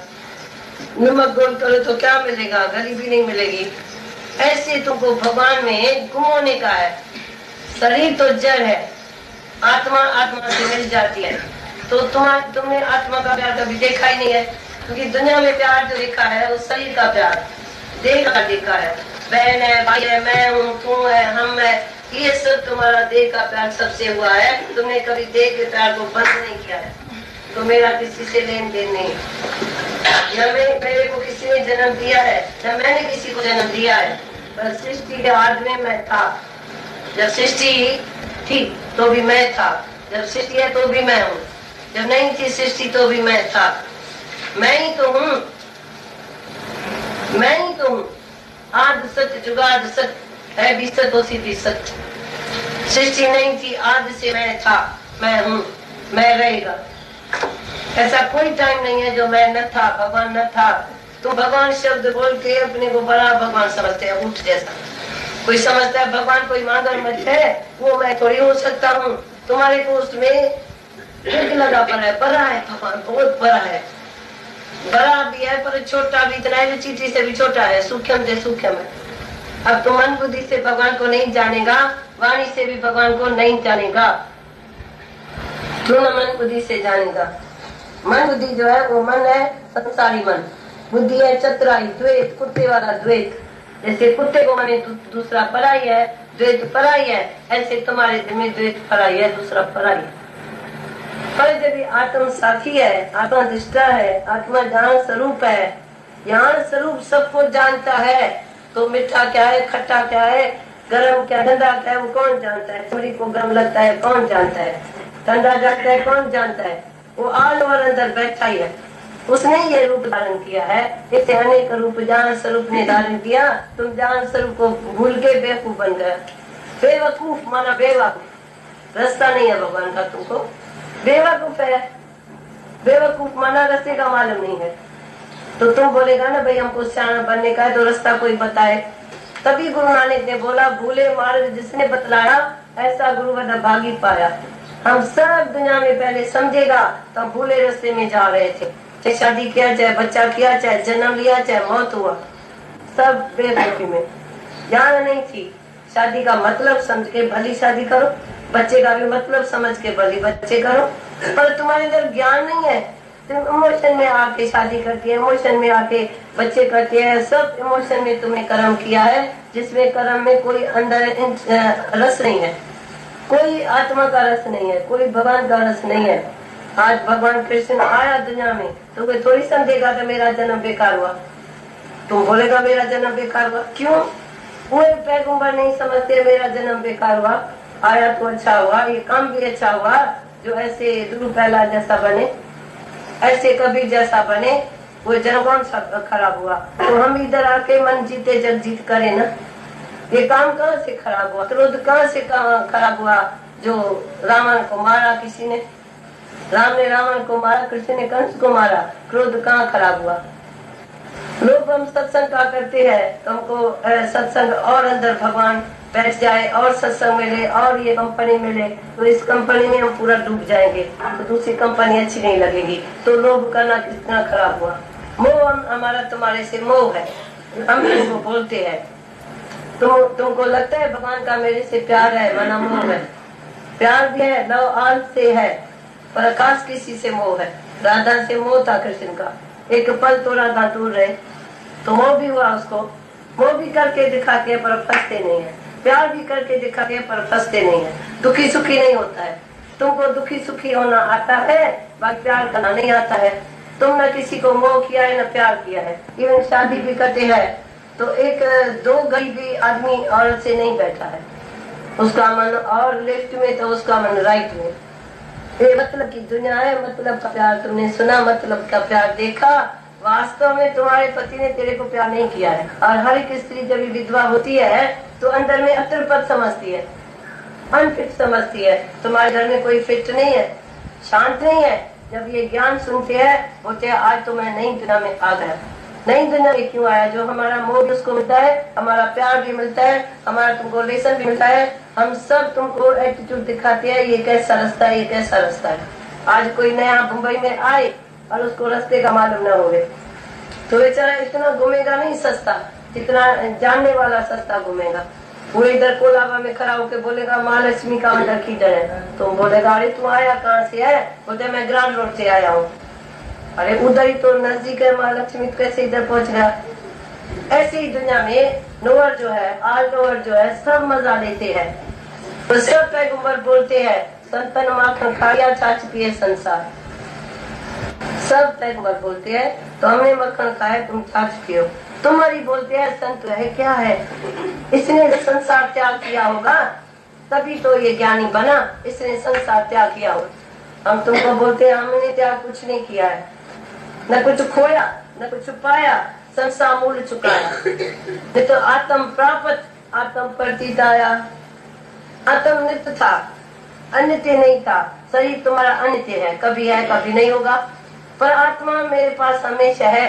नमक गोल करो तो क्या मिलेगा, गरीबी नहीं मिलेगी। ऐसे तुमको भगवान में घूमने का है। शरीर तो जड़ है, आत्मा आत्मा से मिल जाती है। तो तुमने आत्मा का प्यार कभी देखा ही नहीं है, क्योंकि दुनिया में प्यार जो देखा है वो शरीर का प्यार देह का देखा है। बहन है, भाई है, मैं हूँ, तू है, हम है, ये सब तुम्हारा देह का प्यार सबसे हुआ है। तुमने कभी देह के प्यार को बंद नहीं किया है। तो मेरा किसी से लेन देन नहीं, न मेरे को किसी ने जन्म दिया है, न मैंने किसी को जन्म दिया है। पर सृष्टि के आदि में मैं था। जब सृष्टि थी तो भी मैं था, जब सृष्टि है तो भी मैं हूँ, जब नहीं थी सृष्टि तो भी मैं था। मैं ही तो हूँ, मैं ही तो हूँ। आदि सत्य, जुगाद सत्य है, भी सत्य होती भी सत्य। सृष्टि नहीं थी, आदि से मैं था, मैं हूँ, मैं रहेगा। ऐसा कोई टाइम नहीं है जो मैं न था, भगवान न था। तुम भगवान शब्द बोल के अपने को बड़ा भगवान समझते हैं, ऊंट जैसा। कोई समझता है भगवान कोई मगरमच्छ है, वो मैं थोड़ी हो सकता हूँ। तुम्हारे को उसमें लगा पड़ा है, बड़ा है भगवान, बहुत बड़ा है, बड़ा भी है पर छोटा भी इतना है, चीटी से भी छोटा है, सूक्ष्म से सूक्ष्म है। अब तुम मन बुद्धि से भगवान को नहीं जानेगा, वाणी से भी भगवान को नहीं जानेगा, तू न मन बुद्धि से जानेगा। मन बुद्धि जो है वो मन है संसारी मन, बुद्धि है चतुराई, द्वैत, कुत्ते वाला द्वैत। जैसे कुत्ते को माने दूसरा पराई है, द्वैत पराई है, ऐसे तुम्हारे दिल में द्वैत पराई है, दूसरा पराई है। पर जब आत्म साथी है, आत्मा दृष्टा है, आत्मा ज्ञान स्वरूप है, ज्ञान स्वरूप सबको जानता है। तो मीठा क्या है, खट्टा क्या है, गरम क्या ठंडा क्या है वो कौन जानता है, सूर्य को गरम लगता है कौन जानता है, ठंडा लगता है कौन जानता है। वो आल और अंदर बैठा ही है, उसने ये रूप धारण किया है। इसे अनेक रूप ज्ञान स्वरूप ने धारण किया। तुम ज्ञान स्वरूप को भूल के बेवकूफ बन गए। बेवकूफ माना बेवकूफ, रास्ता नहीं है भगवान का तुमको, बेवकूफ है। बेवकूफ माना रास्ते का मालूम नहीं है। तो तुम बोलेगा ना भाई हमको सियाना बनने का है तो रास्ता कोई बताए। तभी गुरु नानक ने बोला भूले मार्ग जिसने बतलाया ऐसा गुरु वरना भागी पाया। हम सब दुनिया में पहले समझेगा तो हम भूले रास्ते में जा रहे थे। चाहे शादी किया, चाहे बच्चा किया, चाहे जन्म लिया, चाहे मौत हुआ, सब बेवकूफी में। ज्ञान नहीं थी। शादी का मतलब समझ के भली शादी करो, बच्चे का भी मतलब समझ के भली बच्चे करो। पर तुम्हारे अंदर ज्ञान नहीं है, तुम इमोशन में आके शादी करती है, इमोशन में आके बच्चे करते हैं। सब इमोशन में तुमने कर्म किया है, जिसमें कर्म में कोई अंदर रस नहीं है, कोई आत्मा का रस नहीं है, कोई भगवान का रस नहीं है। आज भगवान कृष्ण आया दुनिया में तो कोई थोड़ी समझेगा कि मेरा जन्म बेकार हुआ। तुम बोलेगा मेरा जन्म बेकार हुआ, क्यों? वो पैगंबर नहीं समझते मेरा जन्म बेकार हुआ। आया तो अच्छा हुआ, ये काम भी अच्छा हुआ जो ऐसे ध्रुव प्रहलाद जैसा बने, ऐसे कबीर जैसा बने। वो जन्म कौन सा खराब हुआ? तो हम इधर आके मन जीते जग जीत करे ना। ये काम कहाँ से खराब हुआ? क्रोध कहाँ से खराब हुआ? जो रावण को मारा किसी ने, राम ने रावण को मारा, कृष्ण ने कंस को मारा, क्रोध कहाँ खराब हुआ? लोग हम सत्संग का करते हैं तो हमको सत्संग और अंदर भगवान बैठ जाए और सत्संग मिले और ये कंपनी मिले तो इस कंपनी में हम पूरा डूब जाएंगे, तो दूसरी कंपनी अच्छी नहीं लगेगी। तो लोभ करना कितना खराब हुआ। मोह हमारा तुम्हारे से मोह है। हम तुमको बोलते हैं, तुमको लगता है भगवान का मेरे से प्यार है, मना मोह है। प्यार भी है, लव आल से है, पर आकाश किसी से मोह है। राधा से मोह था कृष्ण का, एक पल तो राधा दूर रहे तो मोह भी हुआ उसको। मोह भी करके दिखा के पर फंसते नहीं है, प्यार भी करके दिखा के पर फंसते नहीं है। दुखी सुखी नहीं होता है। तुमको दुखी सुखी होना आता है, बाकी प्यार करना नहीं आता है। तुम न किसी को मोह किया है न प्यार किया है। इवन शादी भी करते हैं तो एक दो गरीबी आदमी औरत से नहीं बैठा है, उसका मन और लेफ्ट में तो उसका मन राइट में। ये मतलब की दुनिया है, मतलब का प्यार तुमने सुना, मतलब का प्यार देखा। वास्तव में तुम्हारे पति ने तेरे को प्यार नहीं किया है। और हर एक स्त्री जब विधवा होती है तो अंदर में अतृप्त समझती है, अनफिट समझती है। तुम्हारे घर में कोई फिट नहीं है, शांत नहीं है। जब ये ज्ञान सुनते हैं बोलते हैं आज तो मैं नई दुनिया में आ गया। नई दुनिया में क्यों आया? जो हमारा मोह भी उसको मिलता है, हमारा प्यार भी मिलता है, हमारा तुमको लेसन भी मिलता है। हम सब तुमको एटीट्यूड दिखाते हैं, ये कैसा रास्ता है, ये कैसा रास्ता है। आज कोई नया मुंबई में आए और उसको रास्ते का मालूम न हो तो बेचारा इतना घूमेगा नहीं सस्ता, जितना जानने वाला सस्ता घूमेगा। वो इधर कोलाबा में खड़ा होकर बोलेगा महालक्ष्मी का अंदर किधर है, तो बोलेगा अरे तू आया कहाँ से है? बोलते मैं ग्रांड रोड से आया हूँ। अरे उधर ही तो नजदीक है महालक्ष्मी, कैसे इधर पहुँच गया? ऐसी ही दुनिया में नोअर जो है, आल नोअर जो है, सब मजा लेते हैं। तो सब पैगंबर बोलते हैं संतन माखन खाया छाछ पिए संसार। सब पैगंबर बोलते हैं तो हमने मक्खन खाया तुम छाछ पियो। तुम्हारी बोलते हैं संत है क्या है, इसने संसार त्याग किया होगा तभी तो ये ज्ञानी बना, इसने संसार त्याग किया होगा। हम तुमको बोलते हैं हमने त्याग कुछ नहीं किया है, न कुछ खोया न कुछ पाया, संसार मूल चुकाया। नहीं तो आत्म प्राप्त आत्म प्रतीत आया। आत्म नित्य था, अनित्य नहीं था। शरीर तुम्हारा अनित्य है, कभी है कभी नहीं होगा, पर आत्मा मेरे पास हमेशा है।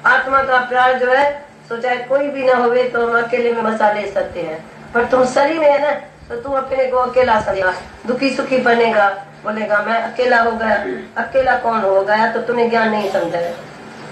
आत्मा का प्यार जो है सो चाहे कोई भी ना होवे तो हम अकेले में मजा ले सकते हैं, पर तुम शरीर में है ना तो तू अपने को अकेला समझेगा, दुखी सुखी बनेगा, बोलेगा मैं अकेला हो गया। अकेला कौन हो गया? तो तूने ज्ञान नहीं समझा है।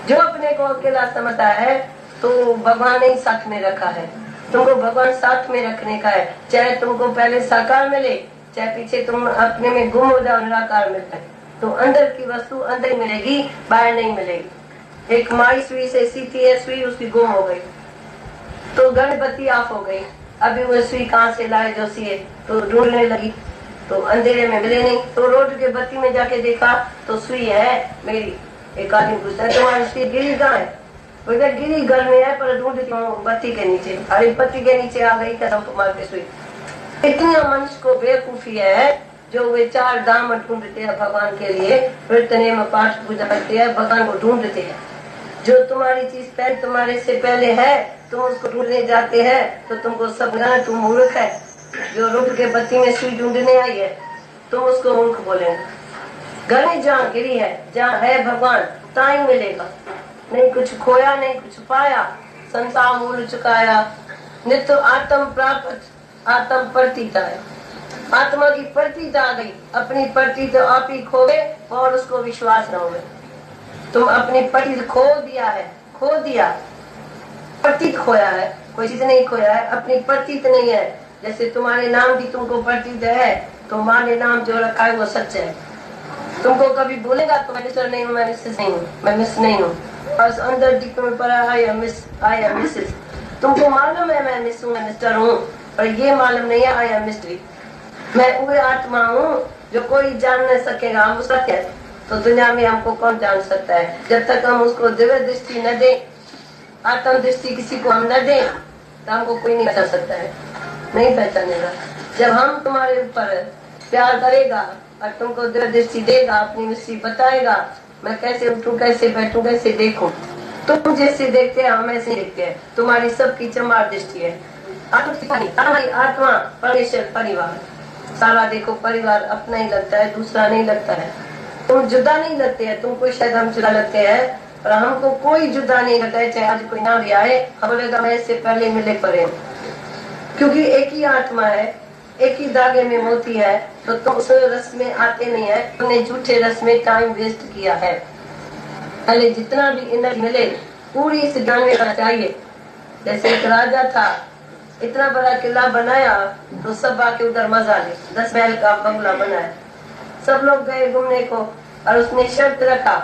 जो अपने को अकेला समझता है तो भगवान ने साथ में रखा है। तुमको भगवान साथ में रखने का है, चाहे तुमको पहले साकार मिले, चाहे पीछे तुम अपने में गुम हो जाओ निराकार मिलता है। तो अंदर की वस्तु अंदर ही मिलेगी, बाहर नहीं मिलेगी। एक माई सुई से सीती है, सुई उसकी गुम हो गई तो गणपति ऑफ हो गई। अभी वो सुई कहाँ से लाए जो सिए, तो ढूंढने लगी तो अंधेरे में मिले नहीं, तो रोड के बत्ती में जाके देखा तो सुई है मेरी। एक आदमी पूछता है तुम्हारी सुई गिरी कहाँ है? उधर गिरी घर में है पर ढूंढती हूँ बत्ती के नीचे। अरे बत्ती के नीचे आ गई कसम को मार के सुई। इतना मनुष्य को बेवकूफी है जो वे 4 दाम ढूंढते हैं भगवान के लिए, कीर्तने में पाठ पूजा करते हैं, भगवान को ढूंढते हैं। जो तुम्हारी चीज पहले तुम्हारे से पहले है तुम उसको ढूंढने जाते हैं तो तुमको सब गाना तुम मूर्ख है। जो रुक के बत्ती में सुई ढूंढने आई है तुम उसको मूर्ख बोलेंगे। घर में जहाँ गिरी है जहाँ है भगवान ताई मिलेगा। नहीं कुछ खोया नहीं कुछ पाया, संसार मूल चुकाया, नित्य आत्म प्राप्त आत्म प्रतीत है। आत्मा की प्रतीत आ गई, अपनी प्रतीत तो आप ही खोगे और उसको विश्वास रहोगे। तुम अपनी प्रतीत खो दिया है, खो दिया, प्रतीत खोया है, कोई चीज नहीं खोया है, अपनी प्रतीत नहीं है। जैसे तुम्हारे नाम की तुमको प्रतीत है तो माँ ने नाम जो रखा है वो सच है। तुमको कभी बोलेगा तो मैं मिस्टर नहीं हूँ, मैं मिसेस नहीं हूँ, मैं मिस नहीं हूँ, बस अंदर दिख में पड़ा I am miss, I am Mrs. तुमको मालूम है मैं मिस हूँ, मैं मिस्टर हूँ, पर ये मालूम नहीं है आई एम मिस्ट्री। मैं वो आत्मा हूँ जो कोई जान नहीं सकेगा। हम सत्य है तो दुनिया में हमको कौन जान सकता है। जब तक हम उसको दिव्य दृष्टि न दे, आत्म दृष्टि किसी को हम न दे तो हमको कोई नहीं पहचान सकता है, नहीं पहचानेगा। जब हम तुम्हारे ऊपर प्यार करेगा और तुमको दिव्य दृष्टि देगा, अपनी मिस्ट्री बताएगा, मैं कैसे उठूं, कैसे बैठूं, कैसे देखूं, तुम जैसे देखते हैं हम ऐसे देखते हैं। तुम्हारी सबकी चमार दृष्टि है। आत्मा परमेश्वर परिवार सारा देखो, परिवार अपना ही लगता है, दूसरा नहीं लगता है। तुम जुदा नहीं लगते हैं, तुमको शायद हम जुदा लगते हैं पर हमको कोई जुदा नहीं लगता है। चाहे आज कोई ना भी आए हम बोलेगा मैं इससे पहले मिले पड़े, क्योंकि एक ही आत्मा है, एक ही धागे में मोती है। तो तुम उस रस में आते नहीं है, तुमने झूठे रस में टाइम वेस्ट किया है। पहले जितना भी एनर्जी मिले पूरी इस ज्ञान में करना चाहिए। जैसे एक राजा था, इतना बड़ा किला बनाया तो सब आके उधर मजा ले, 10 महल का बंगला बनाया। सब लोग गए घूमने को और उसने शर्त रखा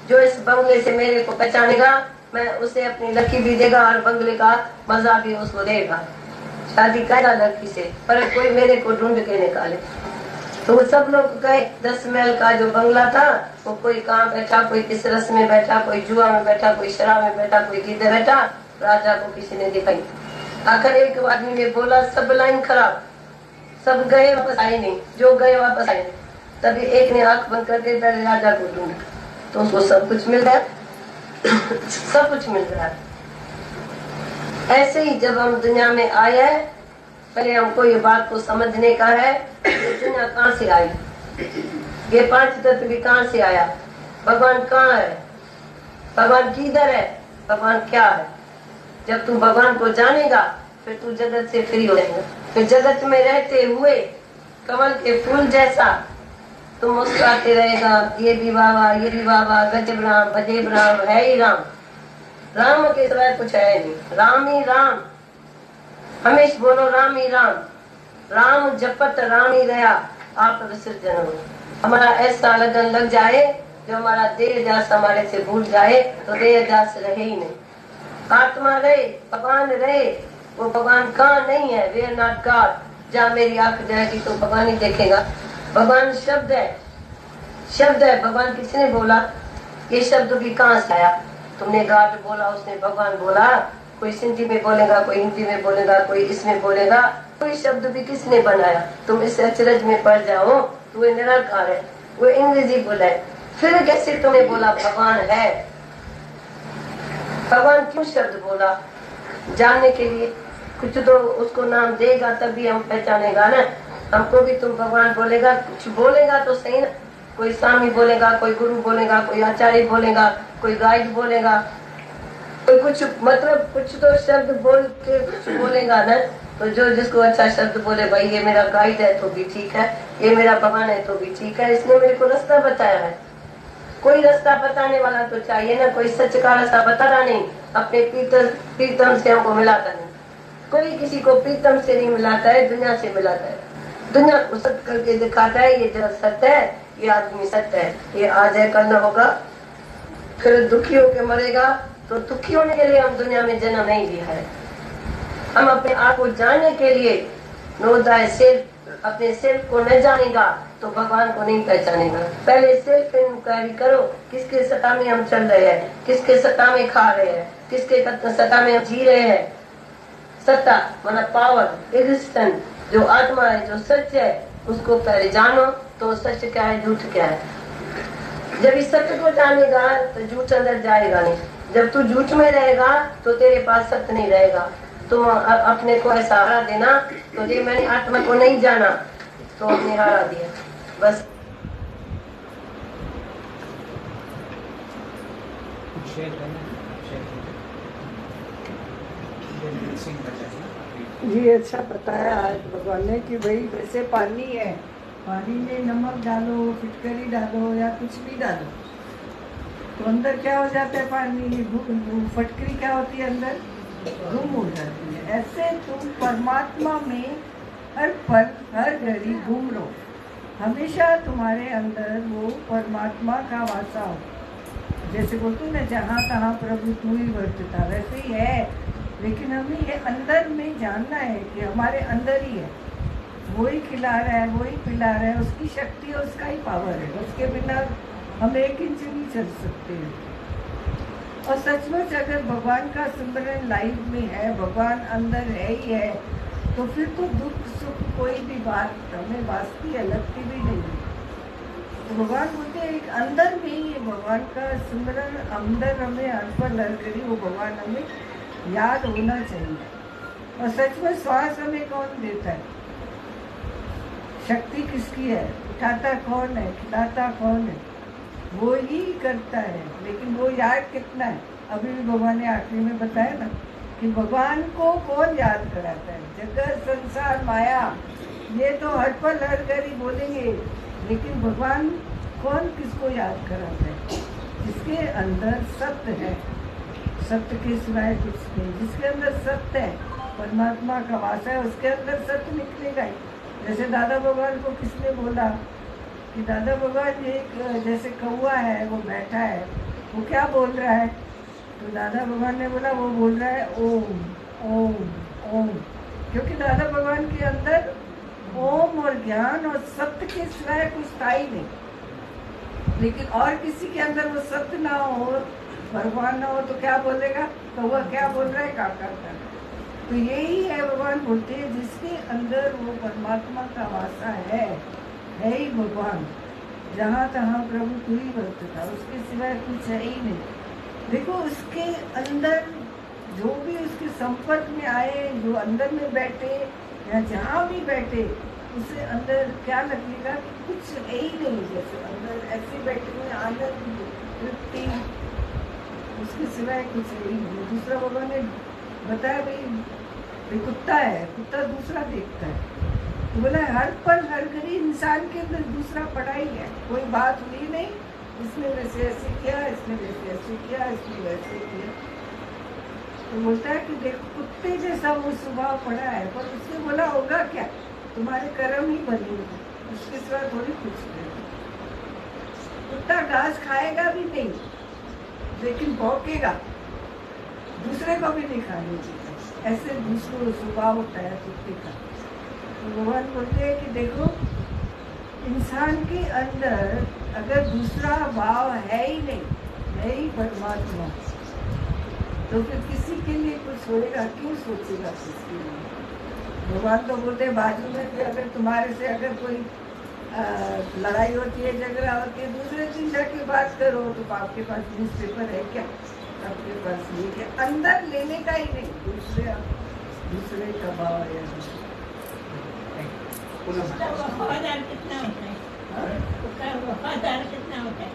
जो इस बंगले से मेरे को पहचानेगा मैं उसे अपनी लड़की भी देगा और बंगले का मजा भी उसको देगा। शादी करेगा लड़की से पर कोई मेरे को ढूंढ के निकाले। तो वो सब लोग गए। 10 महल का जो बंगला था वो कोई कहाँ बैठा, कोई किस रस में बैठा, कोई जुआ में बैठा, कोई शराब में बैठा, कोई किधर बैठा, राजा को किसी ने दिखाई। आखिर एक आदमी ने बोला सब लाइन खराब, सब गए वापस आए नहीं, जो गए वापस आए नहीं। तभी एक ने आंख बंद करके पहले राजा को ढूंढा तो उसको सब कुछ मिल गया सब कुछ मिल गया। ऐसे ही जब हम दुनिया में आए हैं पहले हमको ये बात को समझने का है दुनिया कहाँ से आई, ये 5 तत्व भी कहाँ से आया, भगवान कहाँ है, भगवान किधर है, भगवान क्या है। जब तू भगवान को जानेगा फिर तू जगत से फ्री हो जाएगा। फिर जगत में रहते हुए कमल के फूल जैसा तुम मुस्कुराते रहेगा। ये भी बाबा, ये भी बाबा, गजब राम, भजेब राम, है ही राम। राम के सिवाय कुछ है नहीं, राम ही राम। हमेशा बोलो राम ही राम, राम जपत राम ही रहा आप विसर्जन हो। हमारा ऐसा लगन लग जाए जो हमारा देह दास हमारे से भूल जाए तो देह दास रहे ही नहीं। आत्मा रहे, भगवान रहे। वो भगवान कहाँ नहीं है, वे नॉट गॉड। जहाँ मेरी आंख जाएगी तो भगवान ही देखेगा। भगवान शब्द है, शब्द है। भगवान किसने बोला, ये शब्द भी कहाँ से आया। तुमने गॉड बोला, उसने भगवान बोला। कोई सिंधी में बोलेगा, कोई हिंदी में बोलेगा, कोई इसमें बोलेगा। कोई शब्द भी किसने बनाया। तुम इस अचरज में पड़ जाओ तो वो निराकार है, वो इनविजिबल है। फिर कैसे तुमने बोला भगवान है। भगवान क्यों शब्द बोला, जानने के लिए। कुछ तो उसको नाम देगा तभी हम पहचानेगा ना। हमको भी तुम भगवान बोलेगा, कुछ बोलेगा तो सही ना। कोई स्वामी बोलेगा, कोई गुरु बोलेगा, कोई आचार्य बोलेगा, कोई गाइड बोलेगा, कोई कुछ मतलब कुछ तो शब्द बोल के कुछ बोलेगा ना। तो जो जिसको अच्छा शब्द बोले, भाई ये मेरा गाइड है तो भी ठीक है, ये मेरा भगवान है तो भी ठीक है, इसने मेरे को रास्ता बताया है। कोई रास्ता बताने वाला तो चाहिए ना। कोई सच का रास्ता बताना नहीं, अपने प्रीतम से हमको मिलाता नहीं। कोई किसी को प्रीतम से नहीं मिलाता है, दुनिया से मिलाता है। दुनिया को सत्य करके दिखाता है, ये जगत सत्य है, ये आदमी सत्य है, ये आज है कल न होगा। फिर दुखी होकर मरेगा। तो दुखी होने के लिए हम दुनिया में जन्म नहीं लिया है। हम अपने आप को जानने के लिए नो दाय सेल्फ, अपने सेल्फ को न जानेगा तो भगवान को नहीं पहचानेगा। पहले सेल्फ इंक्वायरी करो, किसके सत्ता में हम चल रहे हैं, किसके सत्ता में खा रहे हैं। किसके सत्ता में जी रहे हैं। सत्ता मतलब पावर, एग्जिस्टेंस, जो आत्मा है, जो सच है, उसको पहले जानो तो सच क्या है, झूठ क्या है। जब इस सत्य को जानेगा तो झूठ अंदर जाएगा नहीं। जब तू झूठ में रहेगा तो तेरे पास सत्य नहीं रहेगा। तुम अपने को ऐसा हारा देना तो ये मैंने आत्मा को नहीं जाना तो अपने हारा दिया बस। ये अच्छा बताया आज भगवान ने कि भाई वैसे पानी है, पानी में नमक डालो, फिटकरी डालो या कुछ भी डालो तो अंदर क्या हो जाता है, पानी फटकरी क्या होती है, अंदर गुम हो जाती है। ऐसे तुम परमात्मा में हर पल हर घड़ी घूम रहो, हमेशा तुम्हारे अंदर वो परमात्मा का वासा हो। जैसे बोलते ना, जहाँ तहाँ प्रभु तू ही वर्तता, वैसे ही है। लेकिन हमें ये अंदर में जानना है कि हमारे अंदर ही है, वही खिला रहा है, वही पिला रहा है, उसकी शक्ति और उसका ही पावर है। उसके बिना हम एक इंच नहीं चल सकते हैं। और सचमुच अगर भगवान का सिमरन लाइफ में है, भगवान अंदर है ही है, तो फिर तो दुख सुख कोई भी बात हमें वास्ती है, लगती भी नहीं है। तो भगवान बोलते हैं एक अंदर में ही है भगवान का सिमरन, अंदर हमें हर पल हर घड़ी वो भगवान हमें याद होना चाहिए। और सचमुच श्वास हमें कौन देता है, शक्ति किसकी है, उठाता कौन है, खिलाता कौन है, वो ही करता है। लेकिन वो याद कितना है, अभी भी भगवान ने आखिरी में बताया ना कि भगवान को कौन याद कराता है। जगत संसार माया ये तो हर पल हर घड़ी बोलेंगे, लेकिन भगवान कौन किसको याद कराता है, जिसके अंदर सत्य है, सत्य के सिवाय कुछ नहीं। जिसके अंदर सत्य है, परमात्मा का वास है, उसके अंदर सत्य निकलेगा ही। जैसे दादा भगवान को किसने बोला कि दादा भगवान एक जैसे कौवा है, वो बैठा है, वो क्या बोल रहा है, तो दादा भगवान ने बोला वो बोल रहा है ओम ओम ओम, क्योंकि दादा भगवान के अंदर ओम और ज्ञान और सत्य के सिवाय कुछ था ही नहीं। लेकिन और किसी के अंदर वो सत्य ना हो, भगवान ना हो, तो क्या बोलेगा, कौवा क्या बोल रहा है, क्या करता है। तो यही है, भगवान बोलते हैं जिसके अंदर वो परमात्मा का वासा है ही भगवान। जहाँ तहाँ प्रभु तू ही वर्तता, उसके सिवाय कुछ है ही नहीं। देखो उसके अंदर जो भी उसके संपर्क में आए, जो अंदर में बैठे या जहाँ भी बैठे, उसे अंदर क्या लगेगा कि कुछ है ही नहीं। जैसे अंदर ऐसे बैठे हुए आनंद तृप्ति, उसके सिवाय कुछ है ही नहीं। दूसरा भगवान ने बताया भाई कुत्ता है, कुत्ता दूसरा देखता है, तो बोला हर पल हर घड़ी इंसान के अंदर दूसरा पड़ा ही है। कोई बात हुई नहीं, इसने वैसे ऐसे किया, इसने वैसे ऐसे किया, इसने वैसे किया, तो बोलता है कि देखो कुत्ते जैसा वो स्वभाव पड़ा है, पर उसने बोला होगा क्या, तुम्हारे कर्म ही बनेंगे, उसके सिवा थोड़ी कुछ नहीं। कुत्ता घास खाएगा भी नहीं, लेकिन भौंकेगा, दूसरे को भी नहीं खाने देगा। ऐसे दूसरों स्वभाव होता है कुत्ते का। तो भगवान बोलते हैं कि देखो इंसान के अंदर अगर दूसरा भाव है ही नहीं, है ही परमात्मा, तो फिर किसी के लिए कुछ होएगा, क्यों सोचेगा किसके लिए। भगवान तो बोलते हैं बाजू में कि अगर तुम्हारे से अगर कोई लड़ाई होती है, झगड़ा होती है, दूसरे दिन जाके बात करो, तो आपके पास न्यूज़पेपर है क्या, आपके पास ये क्या, अंदर लेने का ही नहीं, दूसरे का भाव है। वफादार कितना होता है, वफादार कितना होता है,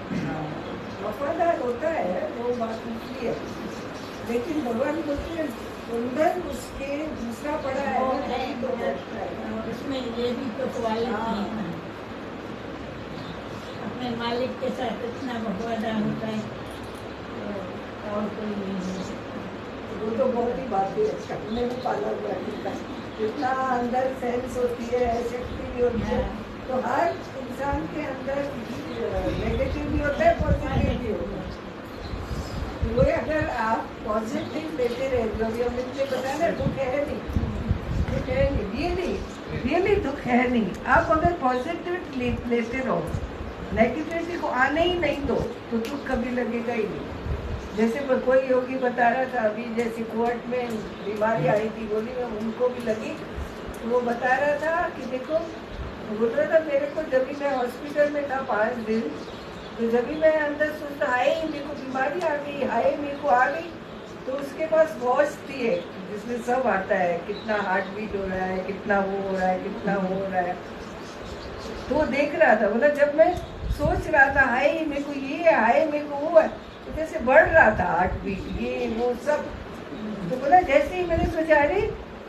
वफादार होता है, वो बात दूसरी है। लेकिन भगवान बोलते हैं अंदर उसके दूसरा पड़ा है, उसमें ये भी तो क्वालिटी है, अपने मालिक के साथ इतना वफादार होता है, और कोई नहीं है। वो तो बहुत ही बात है, हमने भी पाला हुआ है, जितना अंदर सेंस होती है, शक्ति भी होती है, तो हर इंसान के अंदर नेगेटिव भी होता है, पॉजिटिव भी होता है। वो अगर आप पॉजिटिव लेते रहे, जो भी हमने बताया ना, दुख है नहीं, दुख है नहीं, रियली दुख है नहीं। आप अगर पॉजिटिव लेते रहो, नेगेटिविटी को आने ही नहीं दो, तो दुख कभी लगेगा ही नहीं। जैसे कोई योगी बता रहा था अभी, जैसे कोर्ट में बीमारी आई थी गोली में, उनको भी लगी, तो वो बता रहा था कि देखो, बोल रहा था मेरे को जब भी मैं हॉस्पिटल में था 5 दिन, तो जब भी मैं अंदर सोचता हाय मेरे को बीमारी आ गई, हाय मेरे को आ गई, तो उसके पास वॉच थी है जिसमें सब आता है, कितना हार्ट बीट हो रहा है, कितना वो हो रहा है, कितना वो हो रहा है। तो वो देख रहा था, बोला जब मैं सोच रहा था हाय मेरे को ये है, हाय मेरे को वो है, तो जैसे बढ़ रहा था हार्ट बीट, ये वो सब। तो बोला जैसे ही मैंने सोचा अरे